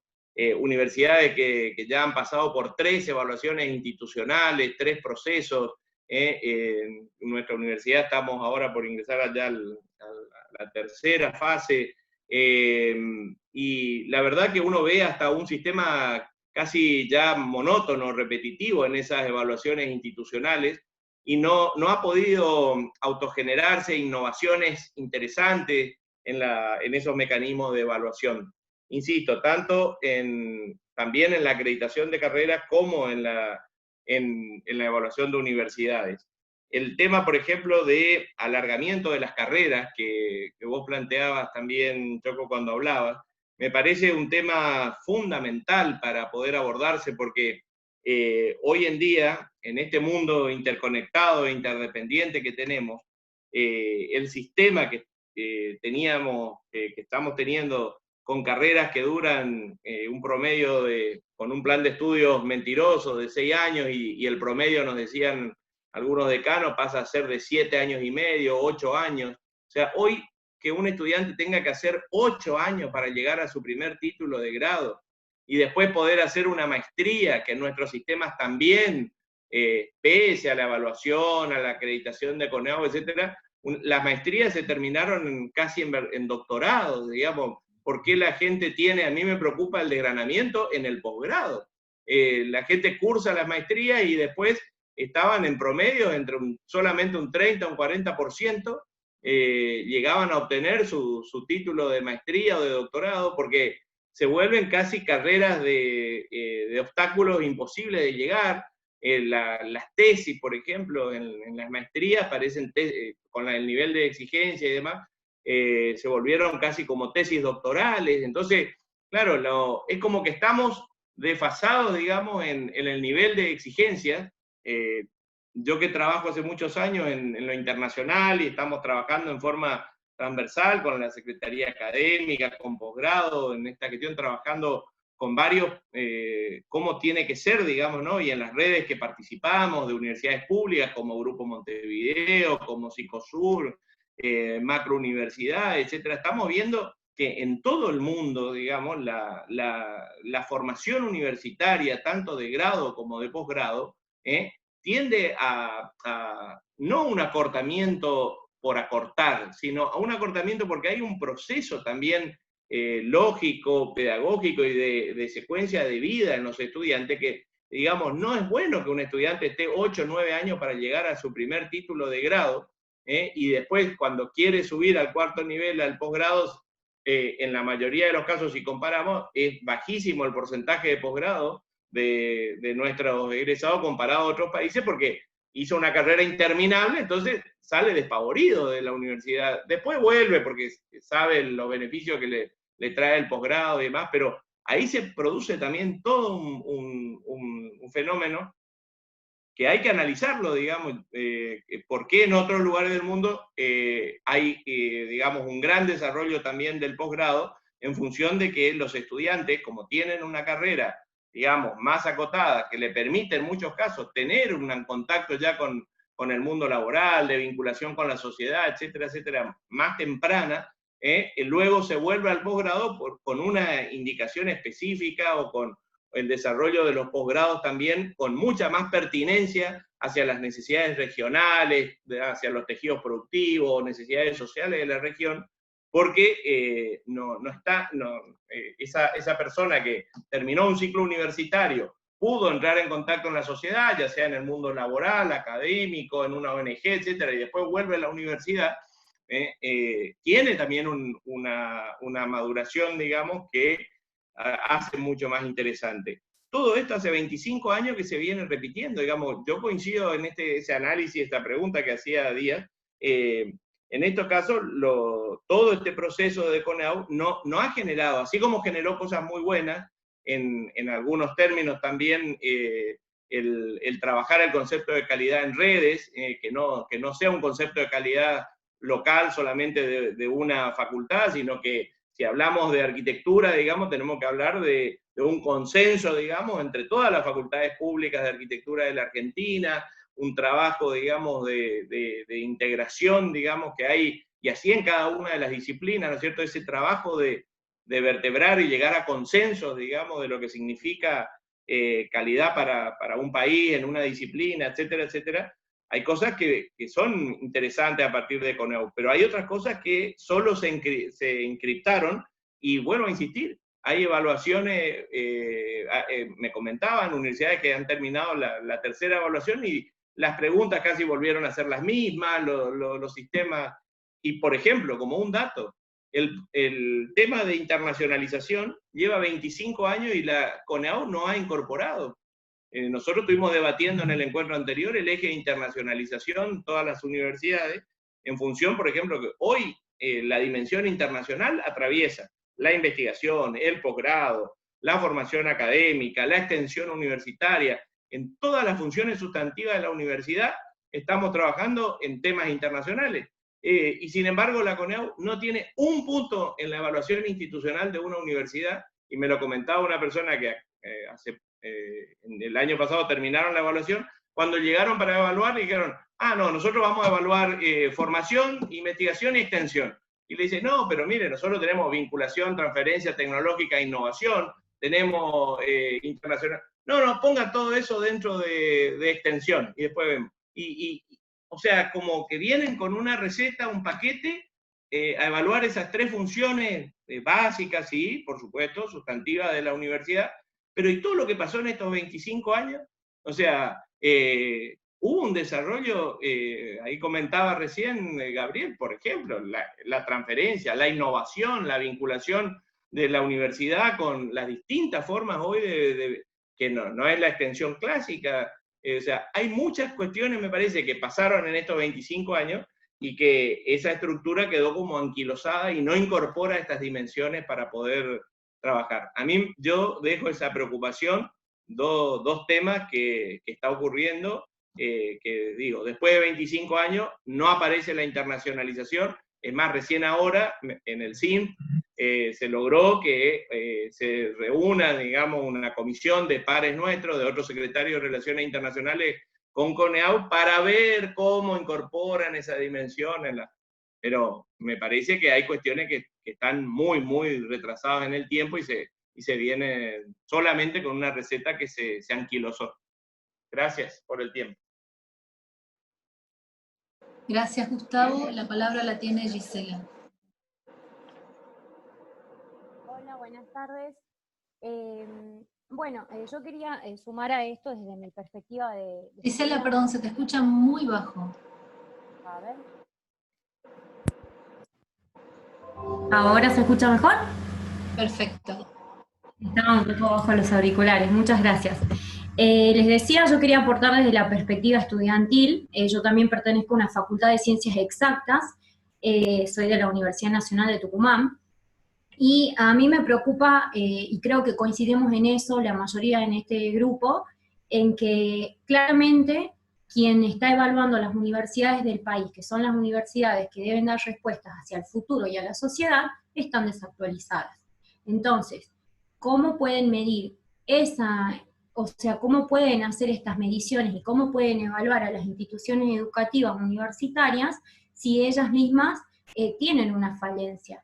Speaker 4: universidades que ya han pasado por 3 evaluaciones institucionales, 3 procesos. En nuestra universidad estamos ahora por ingresar allá a la tercera fase, y la verdad que uno ve hasta un sistema casi ya monótono, repetitivo en esas evaluaciones institucionales, y no ha podido autogenerarse innovaciones interesantes en esos mecanismos de evaluación. Insisto, tanto también en la acreditación de carreras como en la evaluación de universidades. El tema, por ejemplo, de alargamiento de las carreras, que vos planteabas también, Choco, cuando hablabas, me parece un tema fundamental para poder abordarse, porque hoy en día, en este mundo interconectado e interdependiente que tenemos, el sistema que estamos teniendo con carreras que duran un promedio con un plan de estudios mentiroso de 6 años, y el promedio, nos decían algunos decanos, pasa a ser de 7 años y medio, 8 años. O sea, hoy que un estudiante tenga que hacer 8 años para llegar a su primer título de grado, y después poder hacer una maestría, que en nuestros sistemas también pese a la evaluación, a la acreditación de CONEAU, etcétera, las maestrías se terminaron casi en doctorado, digamos. ¿Por qué la gente tiene? A mí me preocupa el desgranamiento en el posgrado. La gente cursa las maestrías y después estaban en promedio entre solamente un 30 o un 40%, llegaban a obtener su título de maestría o de doctorado, porque se vuelven casi carreras de obstáculos imposibles de llegar. Las tesis, por ejemplo, en las maestrías parecen, con el nivel de exigencia y demás, se volvieron casi como tesis doctorales. Entonces, claro, es como que estamos desfasados, digamos, en el nivel de exigencia. Yo que trabajo hace muchos años en lo internacional y estamos trabajando en forma transversal con la Secretaría Académica, con posgrado, en esta cuestión trabajando con varios, cómo tiene que ser, digamos, ¿no? Y en las redes que participamos de universidades públicas como Grupo Montevideo, como Psicosur, Macro Universidad, etcétera. Estamos viendo que en todo el mundo, digamos, la formación universitaria, tanto de grado como de posgrado, tiende a no un acortamiento por acortar, sino a un acortamiento porque hay un proceso también lógico, pedagógico y de secuencia de vida en los estudiantes que, digamos, no es bueno que un estudiante esté 8 o 9 años para llegar a su primer título de grado, y después cuando quiere subir al cuarto nivel, al posgrado, en la mayoría de los casos, si comparamos, es bajísimo el porcentaje de posgrado de nuestros egresados comparado a otros países, porque hizo una carrera interminable, entonces sale despavorido de la universidad. Después vuelve porque sabe los beneficios que le trae el posgrado y demás, pero ahí se produce también todo un fenómeno que hay que analizarlo, digamos, por qué en otros lugares del mundo hay, digamos, un gran desarrollo también del posgrado en función de que los estudiantes, como tienen una carrera, digamos, más acotada, que le permite en muchos casos tener un contacto ya con el mundo laboral, de vinculación con la sociedad, etcétera, etcétera, más temprana, luego se vuelve al posgrado con una indicación específica o con el desarrollo de los posgrados también con mucha más pertinencia hacia las necesidades regionales, hacia los tejidos productivos, necesidades sociales de la región, porque esa persona que terminó un ciclo universitario pudo entrar en contacto con la sociedad, ya sea en el mundo laboral, académico, en una ONG, etcétera, y después vuelve a la universidad, tiene también una maduración, digamos, que hace mucho más interesante. Todo esto hace 25 años que se viene repitiendo, digamos, yo coincido en ese análisis, esta pregunta que hacía Díaz, en estos casos, todo este proceso de CONEAU no ha generado, así como generó cosas muy buenas, en algunos términos también el trabajar el concepto de calidad en redes, que no sea un concepto de calidad local solamente de una facultad, sino que si hablamos de arquitectura, digamos, tenemos que hablar de un consenso, digamos, entre todas las facultades públicas de arquitectura de la Argentina, un trabajo, digamos, de integración, digamos, que hay, y así en cada una de las disciplinas, ¿no es cierto? Ese trabajo de vertebrar y llegar a consensos, digamos, de lo que significa calidad para un país, en una disciplina, etcétera, etcétera. Hay cosas que son interesantes a partir de CONEAU, pero hay otras cosas que solo se encriptaron, y vuelvo a insistir, hay evaluaciones, me comentaban, universidades que han terminado la tercera evaluación y las preguntas casi volvieron a ser las mismas, los sistemas, y por ejemplo, como un dato, el tema de internacionalización lleva 25 años y la CONEAU no ha incorporado. Nosotros estuvimos debatiendo en el encuentro anterior el eje de internacionalización, todas las universidades, en función, por ejemplo, que hoy la dimensión internacional atraviesa la investigación, el posgrado, la formación académica, la extensión universitaria. En todas las funciones sustantivas de la universidad estamos trabajando en temas internacionales. Y sin embargo, la CONEAU no tiene un punto en la evaluación institucional de una universidad, y me lo comentaba una persona que el año pasado terminaron la evaluación, cuando llegaron para evaluar dijeron, no, nosotros vamos a evaluar formación, investigación y extensión. Y le dice, no, pero mire, nosotros tenemos vinculación, transferencia tecnológica e innovación, tenemos internacional. no, ponga todo eso dentro de extensión y después vemos. O sea, como que vienen con una receta, un paquete, a evaluar esas 3 funciones básicas, sí, por supuesto, sustantivas de la universidad, pero ¿y todo lo que pasó en estos 25 años? O sea, hubo un desarrollo, ahí comentaba recién Gabriel, por ejemplo, la transferencia, la innovación, la vinculación de la universidad con las distintas formas hoy que no es la extensión clásica. O sea, hay muchas cuestiones, me parece, que pasaron en estos 25 años y que esa estructura quedó como anquilosada y no incorpora estas dimensiones para poder trabajar. A mí, yo dejo esa preocupación, dos temas que está ocurriendo, que digo, después de 25 años no aparece la internacionalización, es más, recién ahora en el CIN se logró que se reúna, digamos, una comisión de pares nuestros, de otros secretarios de Relaciones Internacionales con CONEAU, para ver cómo incorporan esa dimensión pero me parece que hay cuestiones que están muy, muy retrasadas en el tiempo y se viene solamente con una receta que se anquilosó. Gracias por el tiempo.
Speaker 3: Gracias, Gustavo. La palabra la tiene Gisela.
Speaker 6: Hola, buenas tardes. Bueno, yo quería sumar a esto desde mi perspectiva de
Speaker 3: Gisela, perdón, se te escucha muy bajo.
Speaker 6: A ver. ¿Ahora se escucha mejor?
Speaker 3: Perfecto.
Speaker 6: Estaba un poco bajo los auriculares, muchas gracias. Les decía, yo quería aportar desde la perspectiva estudiantil. Yo también pertenezco a una facultad de ciencias exactas, soy de la Universidad Nacional de Tucumán, y a mí me preocupa, y creo que coincidimos en eso, la mayoría en este grupo, en que claramente quien está evaluando las universidades del país, que son las universidades que deben dar respuestas hacia el futuro y a la sociedad, están desactualizadas. Entonces, ¿cómo pueden medir cómo pueden hacer estas mediciones y cómo pueden evaluar a las instituciones educativas universitarias si ellas mismas tienen una falencia?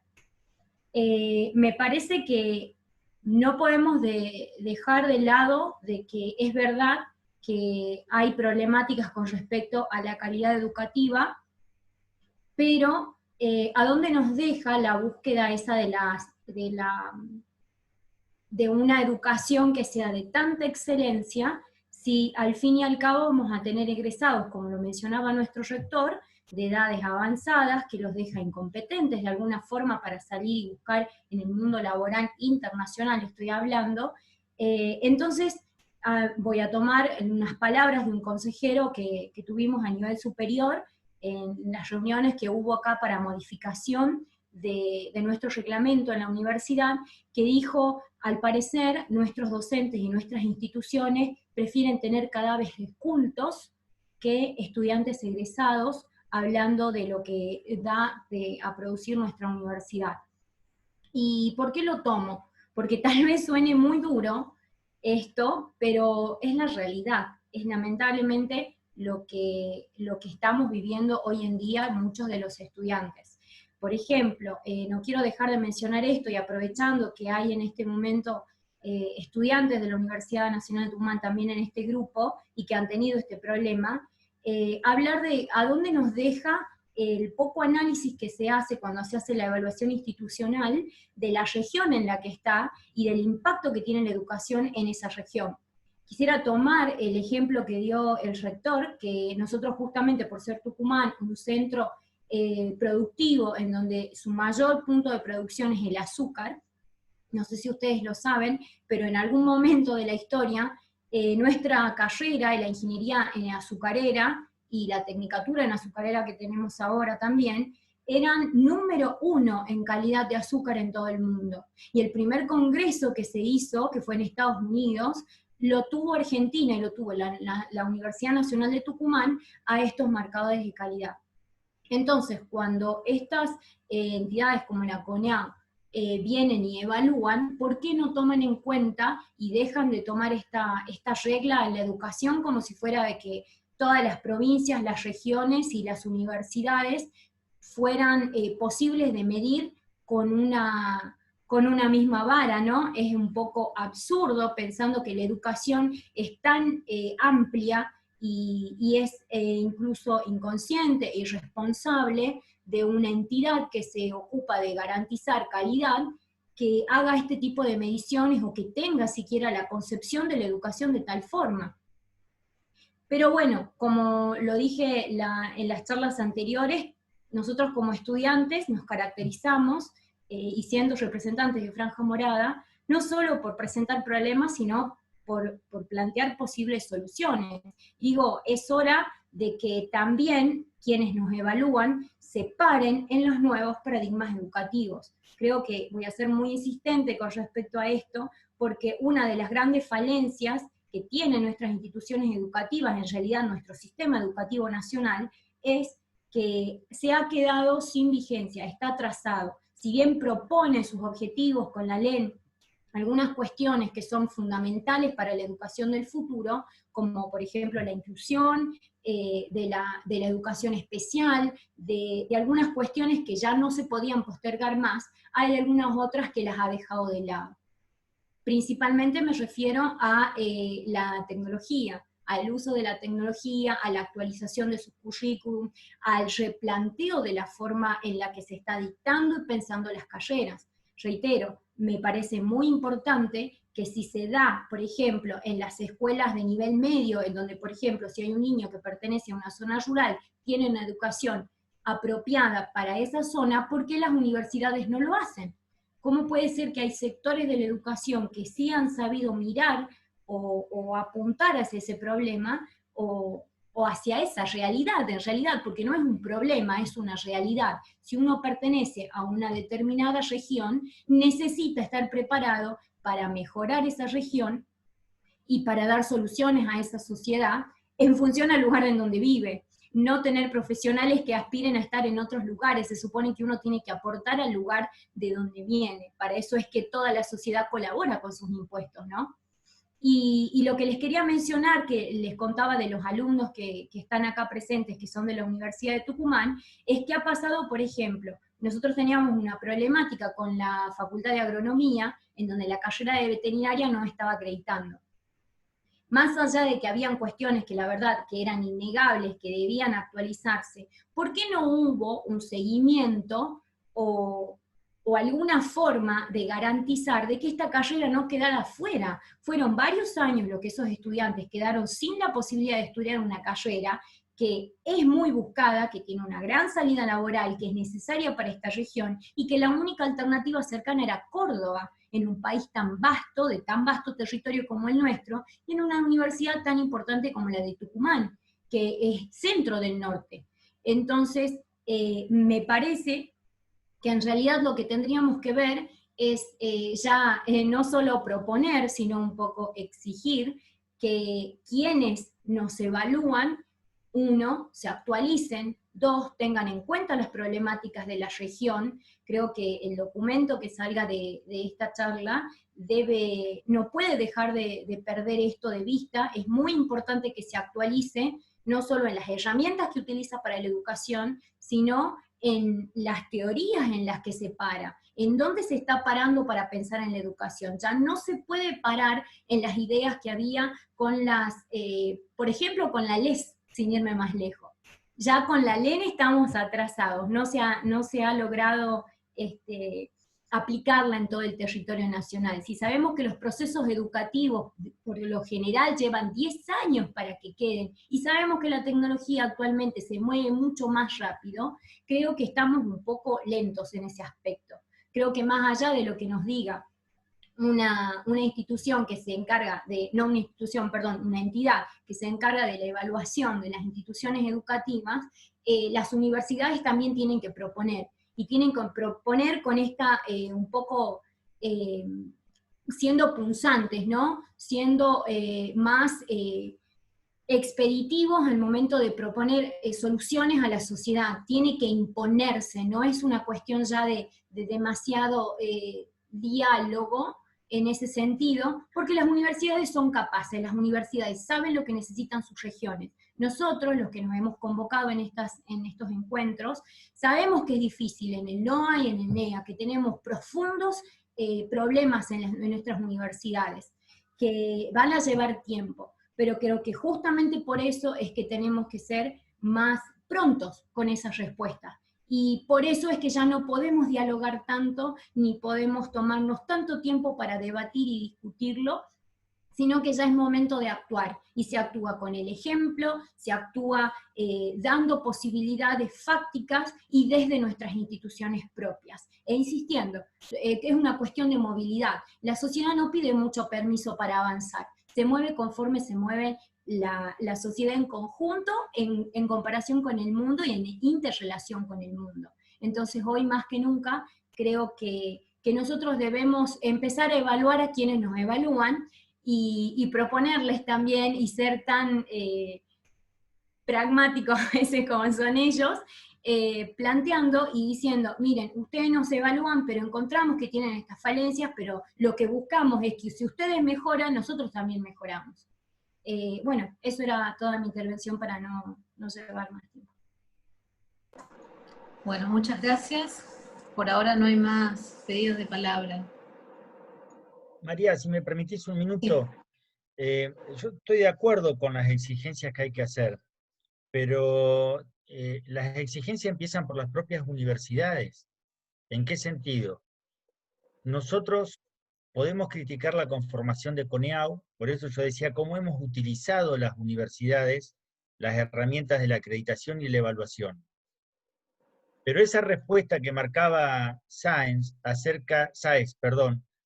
Speaker 6: Me parece que no podemos dejar de lado de que es verdad que hay problemáticas con respecto a la calidad educativa, pero ¿a dónde nos deja la búsqueda esa de una educación que sea de tanta excelencia, si al fin y al cabo vamos a tener egresados, como lo mencionaba nuestro rector, de edades avanzadas, que los deja incompetentes de alguna forma para salir y buscar en el mundo laboral internacional, estoy hablando? Entonces, voy a tomar unas palabras de un consejero que tuvimos a nivel superior en las reuniones que hubo acá para modificación de nuestro reglamento en la universidad, que dijo: al parecer nuestros docentes y nuestras instituciones prefieren tener cadáveres cultos que estudiantes egresados, hablando de lo que da a producir nuestra universidad. ¿Y por qué lo tomo? Porque tal vez suene muy duro esto, pero es la realidad, es lamentablemente lo que estamos viviendo hoy en día muchos de los estudiantes. Por ejemplo, no quiero dejar de mencionar esto, y aprovechando que hay en este momento estudiantes de la Universidad Nacional de Tucumán también en este grupo, y que han tenido este problema, hablar de a dónde nos deja el poco análisis que se hace cuando se hace la evaluación institucional de la región en la que está y del impacto que tiene la educación en esa región. Quisiera tomar el ejemplo que dio el rector, que nosotros justamente por ser Tucumán, un centro productivo en donde su mayor punto de producción es el azúcar, no sé si ustedes lo saben, pero en algún momento de la historia, nuestra carrera, la ingeniería en azucarera y la tecnicatura en azucarera que tenemos ahora también, eran número 1 en calidad de azúcar en todo el mundo. Y el primer congreso que se hizo, que fue en Estados Unidos, lo tuvo Argentina y lo tuvo la Universidad Nacional de Tucumán a estos marcadores de calidad. Entonces, cuando estas entidades como la CONEAU vienen y evalúan, ¿por qué no toman en cuenta y dejan de tomar esta regla en la educación como si fuera de que todas las provincias, las regiones y las universidades fueran posibles de medir con con una misma vara, ¿no? Es un poco absurdo pensando que la educación es tan amplia y es incluso inconsciente e irresponsable de una entidad que se ocupa de garantizar calidad, que haga este tipo de mediciones o que tenga siquiera la concepción de la educación de tal forma. Pero bueno, como lo dije en las charlas anteriores, nosotros como estudiantes nos caracterizamos, y siendo representantes de Franja Morada, no solo por presentar problemas, sino por plantear posibles soluciones. Digo, es hora de que también quienes nos evalúan se paren en los nuevos paradigmas educativos. Creo que voy a ser muy insistente con respecto a esto, porque una de las grandes falencias que tienen nuestras instituciones educativas, en realidad nuestro sistema educativo nacional, es que se ha quedado sin vigencia, está atrasado. Si bien propone sus objetivos con la ley algunas cuestiones que son fundamentales para la educación del futuro, como por ejemplo la inclusión, de la educación especial, de algunas cuestiones que ya no se podían postergar más, hay algunas otras que las ha dejado de lado. Principalmente me refiero a la tecnología, al uso de la tecnología, a la actualización de su currículum, al replanteo de la forma en la que se está dictando y pensando las carreras. Reitero, me parece muy importante que si se da, por ejemplo, en las escuelas de nivel medio, en donde, por ejemplo, si hay un niño que pertenece a una zona rural, tiene una educación apropiada para esa zona, ¿por qué las universidades no lo hacen? ¿Cómo puede ser que hay sectores de la educación que sí han sabido mirar o apuntar hacia ese problema o hacia esa realidad, en realidad, porque no es un problema, es una realidad? Si uno pertenece a una determinada región, necesita estar preparado para mejorar esa región y para dar soluciones a esa sociedad en función al lugar en donde vive. No tener profesionales que aspiren a estar en otros lugares, se supone que uno tiene que aportar al lugar de donde viene, para eso es que toda la sociedad colabora con sus impuestos, ¿no? Y lo que les quería mencionar, que les contaba de los alumnos que están acá presentes, que son de la Universidad de Tucumán, es que ha pasado, por ejemplo, nosotros teníamos una problemática con la Facultad de Agronomía, en donde la carrera de veterinaria no estaba acreditando. Más allá de que habían cuestiones que la verdad que eran innegables, que debían actualizarse, ¿por qué no hubo un seguimiento o alguna forma de garantizar de que esta carrera no quedara fuera? Fueron varios años lo que esos estudiantes quedaron sin la posibilidad de estudiar una carrera que es muy buscada, que tiene una gran salida laboral, que es necesaria para esta región, y que la única alternativa cercana era Córdoba, en un país tan vasto, de tan vasto territorio como el nuestro, y en una universidad tan importante como la de Tucumán, que es centro del norte. Entonces, me parece que en realidad lo que tendríamos que ver es no solo proponer, sino un poco exigir que quienes nos evalúan, uno, se actualicen, dos, tengan en cuenta las problemáticas de la región. Creo que el documento que salga de esta charla no puede dejar de perder esto de vista. Es muy importante que se actualice, no solo en las herramientas que utiliza para la educación, sino en las teorías en las que se para, en dónde se está parando para pensar en la educación. Ya no se puede parar en las ideas que había con por ejemplo, con la LES, sin irme más lejos. Ya con la LEN estamos atrasados, no se ha logrado aplicarla en todo el territorio nacional. Si sabemos que los procesos educativos por lo general llevan 10 años para que queden, y sabemos que la tecnología actualmente se mueve mucho más rápido, creo que estamos un poco lentos en ese aspecto. Creo que más allá de lo que nos diga una institución que se encarga una entidad que se encarga de la evaluación de las instituciones educativas, las universidades también tienen que proponer, y tienen que proponer con esta un poco siendo punzantes, ¿no? Siendo más expeditivos al momento de proponer soluciones a la sociedad. Tiene que imponerse, no es una cuestión ya de demasiado diálogo en ese sentido, porque las universidades son capaces, las universidades saben lo que necesitan sus regiones. Nosotros, los que nos hemos convocado en estos encuentros, sabemos que es difícil en el NOA y en el NEA, que tenemos profundos problemas en nuestras universidades, que van a llevar tiempo, pero creo que justamente por eso es que tenemos que ser más prontos con esas respuestas. Y por eso es que ya no podemos dialogar tanto, ni podemos tomarnos tanto tiempo para debatir y discutirlo, sino que ya es momento de actuar, y se actúa con el ejemplo, se actúa dando posibilidades fácticas y desde nuestras instituciones propias. E insistiendo, que es una cuestión de movilidad. La sociedad no pide mucho permiso para avanzar, se mueve conforme se mueve la sociedad en conjunto, en comparación con el mundo y en interrelación con el mundo. Entonces hoy más que nunca creo que nosotros debemos empezar a evaluar a quienes nos evalúan, y proponerles también, y ser tan pragmáticos a veces como son ellos, planteando y diciendo, miren, ustedes nos evalúan, pero encontramos que tienen estas falencias, pero lo que buscamos es que si ustedes mejoran, nosotros también mejoramos. Bueno, eso era toda mi intervención para no llevar más tiempo.
Speaker 3: Bueno, muchas gracias. Por ahora no hay más pedidos de palabra.
Speaker 1: María, si me permitís un minuto, yo estoy de acuerdo con las exigencias que hay que hacer, pero las exigencias empiezan por las propias universidades. ¿En qué sentido? Nosotros podemos criticar la conformación de CONEAU, por eso yo decía cómo hemos utilizado las universidades, las herramientas de la acreditación y la evaluación. Pero esa respuesta que marcaba Sáenz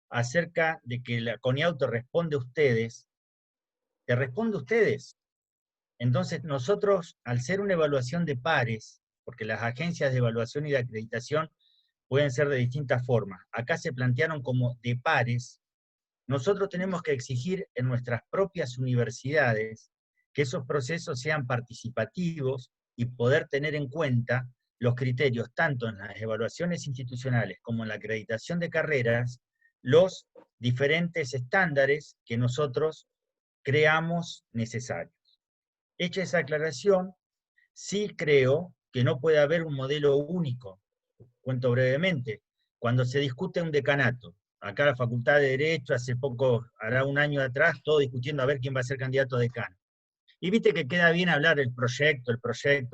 Speaker 1: acerca de que la CONEAU te responde a ustedes, Entonces nosotros, al ser una evaluación de pares, porque las agencias de evaluación y de acreditación pueden ser de distintas formas, acá se plantearon como de pares, nosotros tenemos que exigir en nuestras propias universidades que esos procesos sean participativos y poder tener en cuenta los criterios, tanto en las evaluaciones institucionales como en la acreditación de carreras, los diferentes estándares que nosotros creamos necesarios. Hecha esa aclaración, sí creo que no puede haber un modelo único. Cuento brevemente. Cuando se discute un decanato, acá la Facultad de Derecho, hace poco, hará un año atrás, todo discutiendo a ver quién va a ser candidato a decano. Y viste que queda bien hablar el proyecto,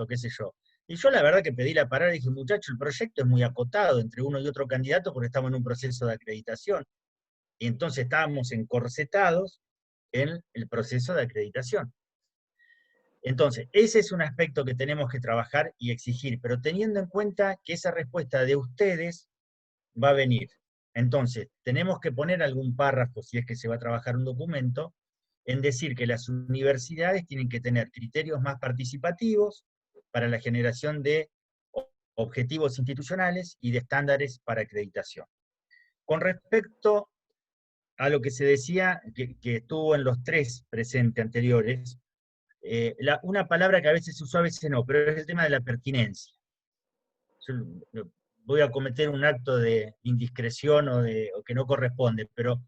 Speaker 1: qué sé yo. Y yo la verdad que pedí la palabra y dije, muchacho, el proyecto es muy acotado entre uno y otro candidato porque estamos en un proceso de acreditación. Y entonces estábamos encorsetados en el proceso de acreditación. Entonces, ese es un aspecto que tenemos que trabajar y exigir, pero teniendo en cuenta que esa respuesta de ustedes va a venir. Entonces, tenemos que poner algún párrafo, si es que se va a trabajar un documento, en decir que las universidades tienen que tener criterios más participativos para la generación de objetivos institucionales y de estándares para acreditación. Con respecto a lo que se decía, que estuvo en los tres presentes anteriores, una palabra que a veces se usó, a veces no, pero es el tema de la pertinencia. Yo voy a cometer un acto de indiscreción o que no corresponde, pero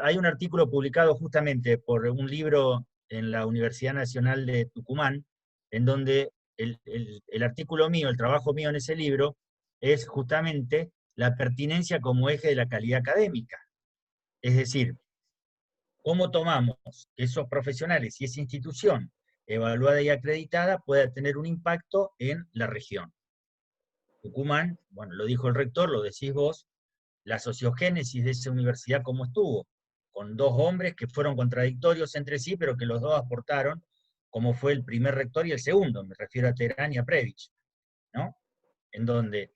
Speaker 1: hay un artículo publicado justamente por un libro en la Universidad Nacional de Tucumán, en donde el artículo mío, el trabajo mío en ese libro, es justamente la pertinencia como eje de la calidad académica. Es decir, cómo tomamos que esos profesionales y esa institución evaluada y acreditada pueda tener un impacto en la región. Tucumán, bueno, lo dijo el rector, lo decís vos, la sociogénesis de esa universidad cómo estuvo, con dos hombres que fueron contradictorios entre sí, pero que los dos aportaron, como fue el primer rector y el segundo, me refiero a Terán y a Previch, ¿no? En donde,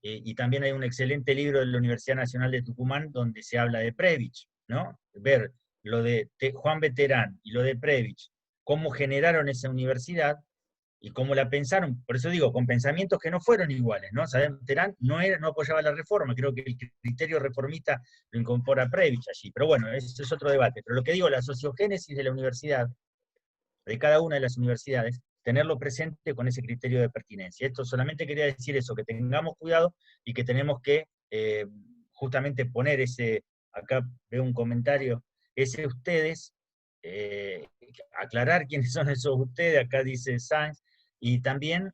Speaker 1: y también hay un excelente libro de la Universidad Nacional de Tucumán donde se habla de Previch, ¿no? Ver lo de Juan B. Terán y lo de Previch, cómo generaron esa universidad y cómo la pensaron, por eso digo, con pensamientos que no fueron iguales, ¿no? Terán no apoyaba la reforma, creo que el criterio reformista lo incorpora Previch allí, pero bueno, ese es otro debate. Pero lo que digo, la sociogénesis de la universidad, de cada una de las universidades, tenerlo presente con ese criterio de pertinencia. Esto solamente quería decir eso, que tengamos cuidado y que tenemos que justamente poner ese, acá veo un comentario, ese ustedes, aclarar quiénes son esos ustedes, acá dice Sáenz, y también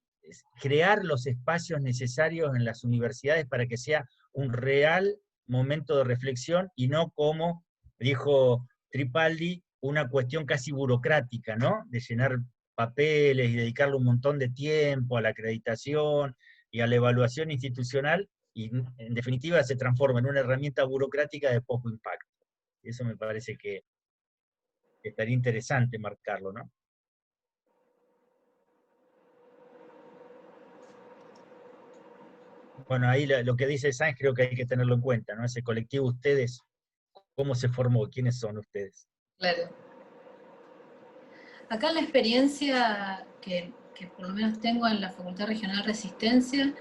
Speaker 1: crear los espacios necesarios en las universidades para que sea un real momento de reflexión y no como dijo Tripaldi, una cuestión casi burocrática, ¿no? De llenar papeles y dedicarle un montón de tiempo a la acreditación y a la evaluación institucional, y en definitiva se transforma en una herramienta burocrática de poco impacto. Y eso me parece que estaría interesante marcarlo, ¿no? Bueno, ahí lo que dice Sáenz creo que hay que tenerlo en cuenta, ¿no? Ese colectivo, ustedes, ¿cómo se formó? ¿Quiénes son ustedes?
Speaker 3: Claro. Acá la experiencia que por lo menos tengo en la Facultad Regional Resistencia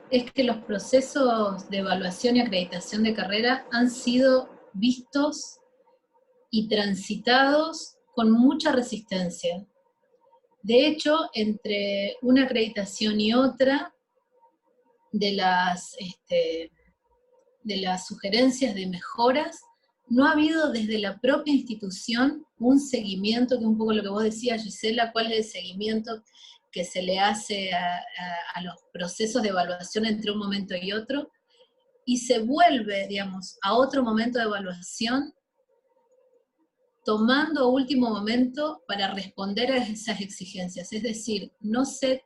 Speaker 3: es que los procesos de evaluación y acreditación de carrera han sido vistos y transitados con mucha resistencia. De hecho, entre una acreditación y otra, de las sugerencias de mejoras, no ha habido desde la propia institución un seguimiento, que es un poco lo que vos decías, Gisela, cuál es el seguimiento que se le hace a los procesos de evaluación entre un momento y otro, y se vuelve, digamos, a otro momento de evaluación, tomando a último momento para responder a esas exigencias. Es decir, no se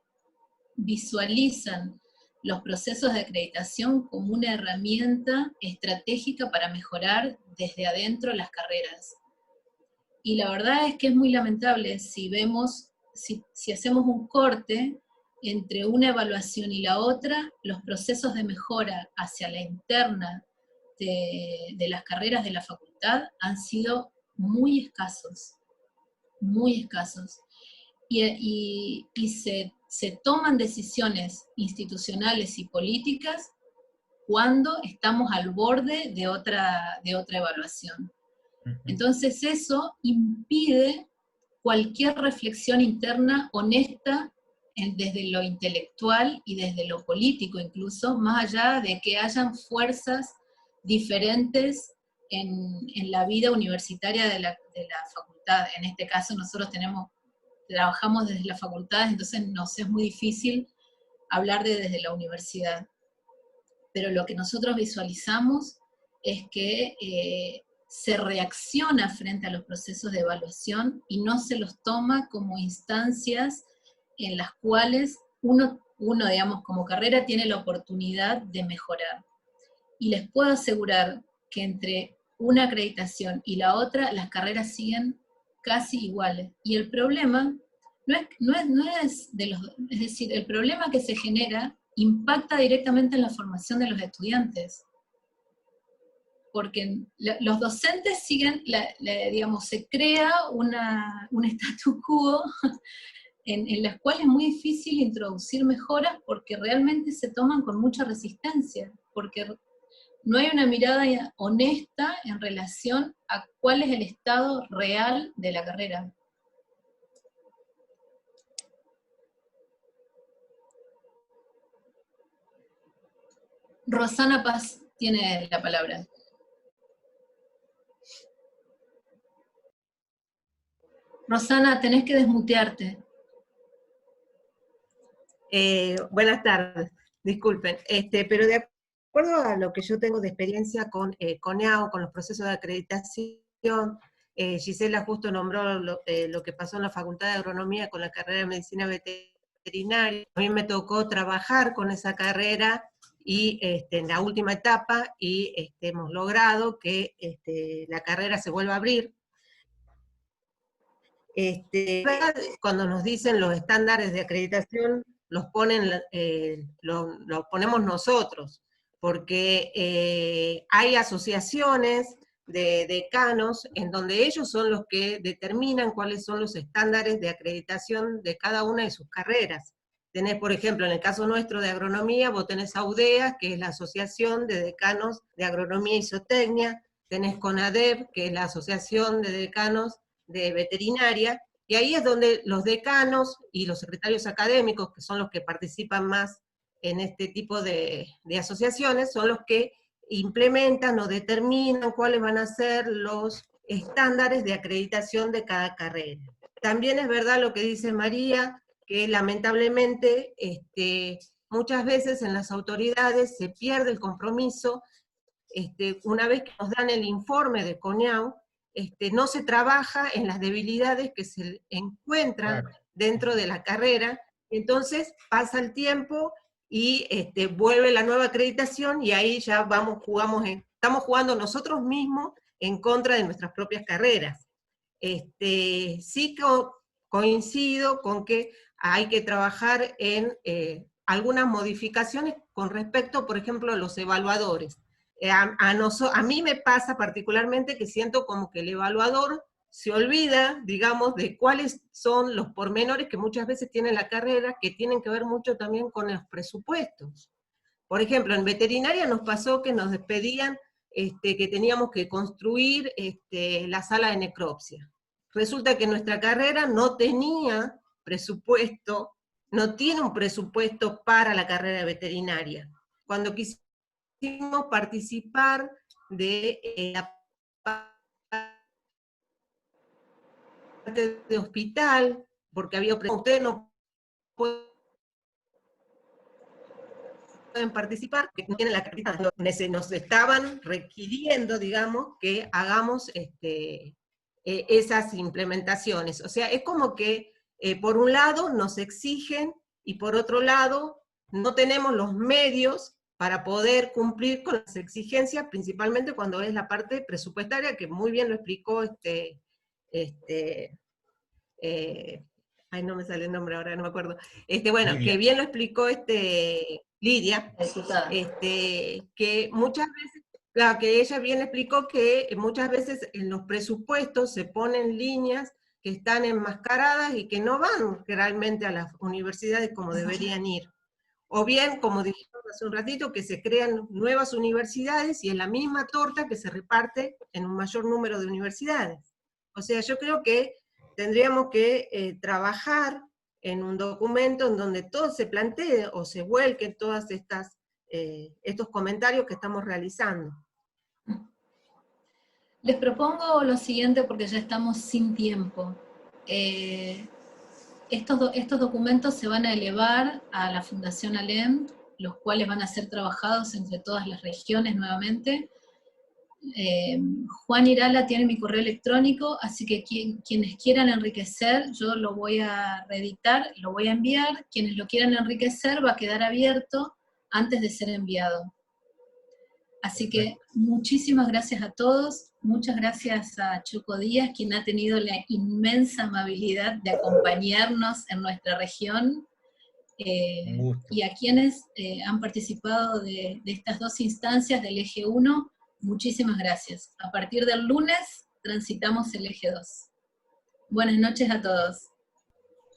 Speaker 3: visualizan los procesos de acreditación como una herramienta estratégica para mejorar desde adentro las carreras. Y la verdad es que es muy lamentable si vemos, si hacemos un corte entre una evaluación y la otra, los procesos de mejora hacia la interna de las carreras de la facultad han sido muy escasos, muy escasos. Y se toman decisiones institucionales y políticas cuando estamos al borde de otra evaluación. Entonces eso impide cualquier reflexión interna honesta desde lo intelectual y desde lo político incluso, más allá de que hayan fuerzas diferentes en la vida universitaria de la facultad. En este caso nosotros trabajamos desde las facultades, entonces nos es muy difícil hablar desde la universidad. Pero lo que nosotros visualizamos es que se reacciona frente a los procesos de evaluación y no se los toma como instancias en las cuales uno, digamos, como carrera tiene la oportunidad de mejorar. Y les puedo asegurar que entre una acreditación y la otra, las carreras siguen casi iguales. Y el problema no es es decir, el problema que se genera impacta directamente en la formación de los estudiantes. Porque los docentes siguen, digamos, se crea un status quo en las cuales es muy difícil introducir mejoras porque realmente se toman con mucha resistencia, porque no hay una mirada honesta en relación a cuál es el estado real de la carrera. Rosana Paz tiene la palabra. Rosana, tenés que desmutearte.
Speaker 7: Buenas tardes, disculpen, pero de acuerdo a lo que yo tengo de experiencia con EAO, con los procesos de acreditación, Gisela justo nombró lo que pasó en la Facultad de Agronomía con la carrera de Medicina Veterinaria. A mí me tocó trabajar con esa carrera y en la última etapa, y hemos logrado que la carrera se vuelva a abrir. Cuando nos dicen los estándares de acreditación, los ponemos nosotros, porque hay asociaciones de decanos en donde ellos son los que determinan cuáles son los estándares de acreditación de cada una de sus carreras. Tenés, por ejemplo, en el caso nuestro de agronomía, vos tenés AUDEA, que es la Asociación de Decanos de Agronomía y Zootecnia, tenés CONADEV, que es la Asociación de Decanos de Veterinaria, y ahí es donde los decanos y los secretarios académicos, que son los que participan más en este tipo de asociaciones, son los que implementan o determinan cuáles van a ser los estándares de acreditación de cada carrera. También es verdad lo que dice María, que lamentablemente muchas veces en las autoridades se pierde el compromiso una vez que nos dan el informe de CONIAU, no se trabaja en las debilidades que se encuentran dentro de la carrera, entonces pasa el tiempo y vuelve la nueva acreditación y ahí ya estamos jugando nosotros mismos en contra de nuestras propias carreras. Sí coincido con que hay que trabajar en algunas modificaciones con respecto, por ejemplo, a los evaluadores. A mí me pasa particularmente que siento como que el evaluador se olvida, digamos, de cuáles son los pormenores que muchas veces tiene la carrera, que tienen que ver mucho también con los presupuestos. Por ejemplo, en veterinaria nos pasó que nos despedían que teníamos que construir la sala de necropsia. Resulta que nuestra carrera no tenía presupuesto, no tiene un presupuesto para la carrera de veterinaria. Cuando quisimos participar de la parte de hospital, porque había ustedes no pueden participar, que no tienen la carpeta, nos estaban requiriendo, digamos, que hagamos esas implementaciones. O sea, es como que por un lado nos exigen y por otro lado no tenemos los medios para poder cumplir con las exigencias, principalmente cuando es la parte presupuestaria, que muy bien lo explicó ay, no me sale el nombre ahora, no me acuerdo. Bueno,
Speaker 1: Lidia.
Speaker 7: Que bien lo explicó Lidia, que muchas veces, claro, que ella bien explicó que muchas veces en los presupuestos se ponen líneas que están enmascaradas y que no van realmente a las universidades como deberían ir. O bien, como dijimos hace un ratito, que se crean nuevas universidades y es la misma torta que se reparte en un mayor número de universidades. O sea, yo creo que tendríamos que trabajar en un documento en donde todo se plantee o se vuelquen todas estos comentarios que estamos realizando.
Speaker 3: Les propongo lo siguiente porque ya estamos sin tiempo. Estos documentos se van a elevar a la Fundación ALEM, los cuales van a ser trabajados entre todas las regiones nuevamente. Juan Irala tiene mi correo electrónico, así que quienes quieran enriquecer, yo lo voy a reeditar, lo voy a enviar. Quienes lo quieran enriquecer va a quedar abierto antes de ser enviado. Así que muchísimas gracias a todos, muchas gracias a Choco Díaz, quien ha tenido la inmensa amabilidad de acompañarnos en nuestra región, y a quienes han participado de estas dos instancias del eje 1, muchísimas gracias. A partir del lunes transitamos el eje 2. Buenas noches a todos.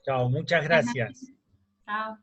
Speaker 1: Chao, muchas gracias.
Speaker 6: Chao.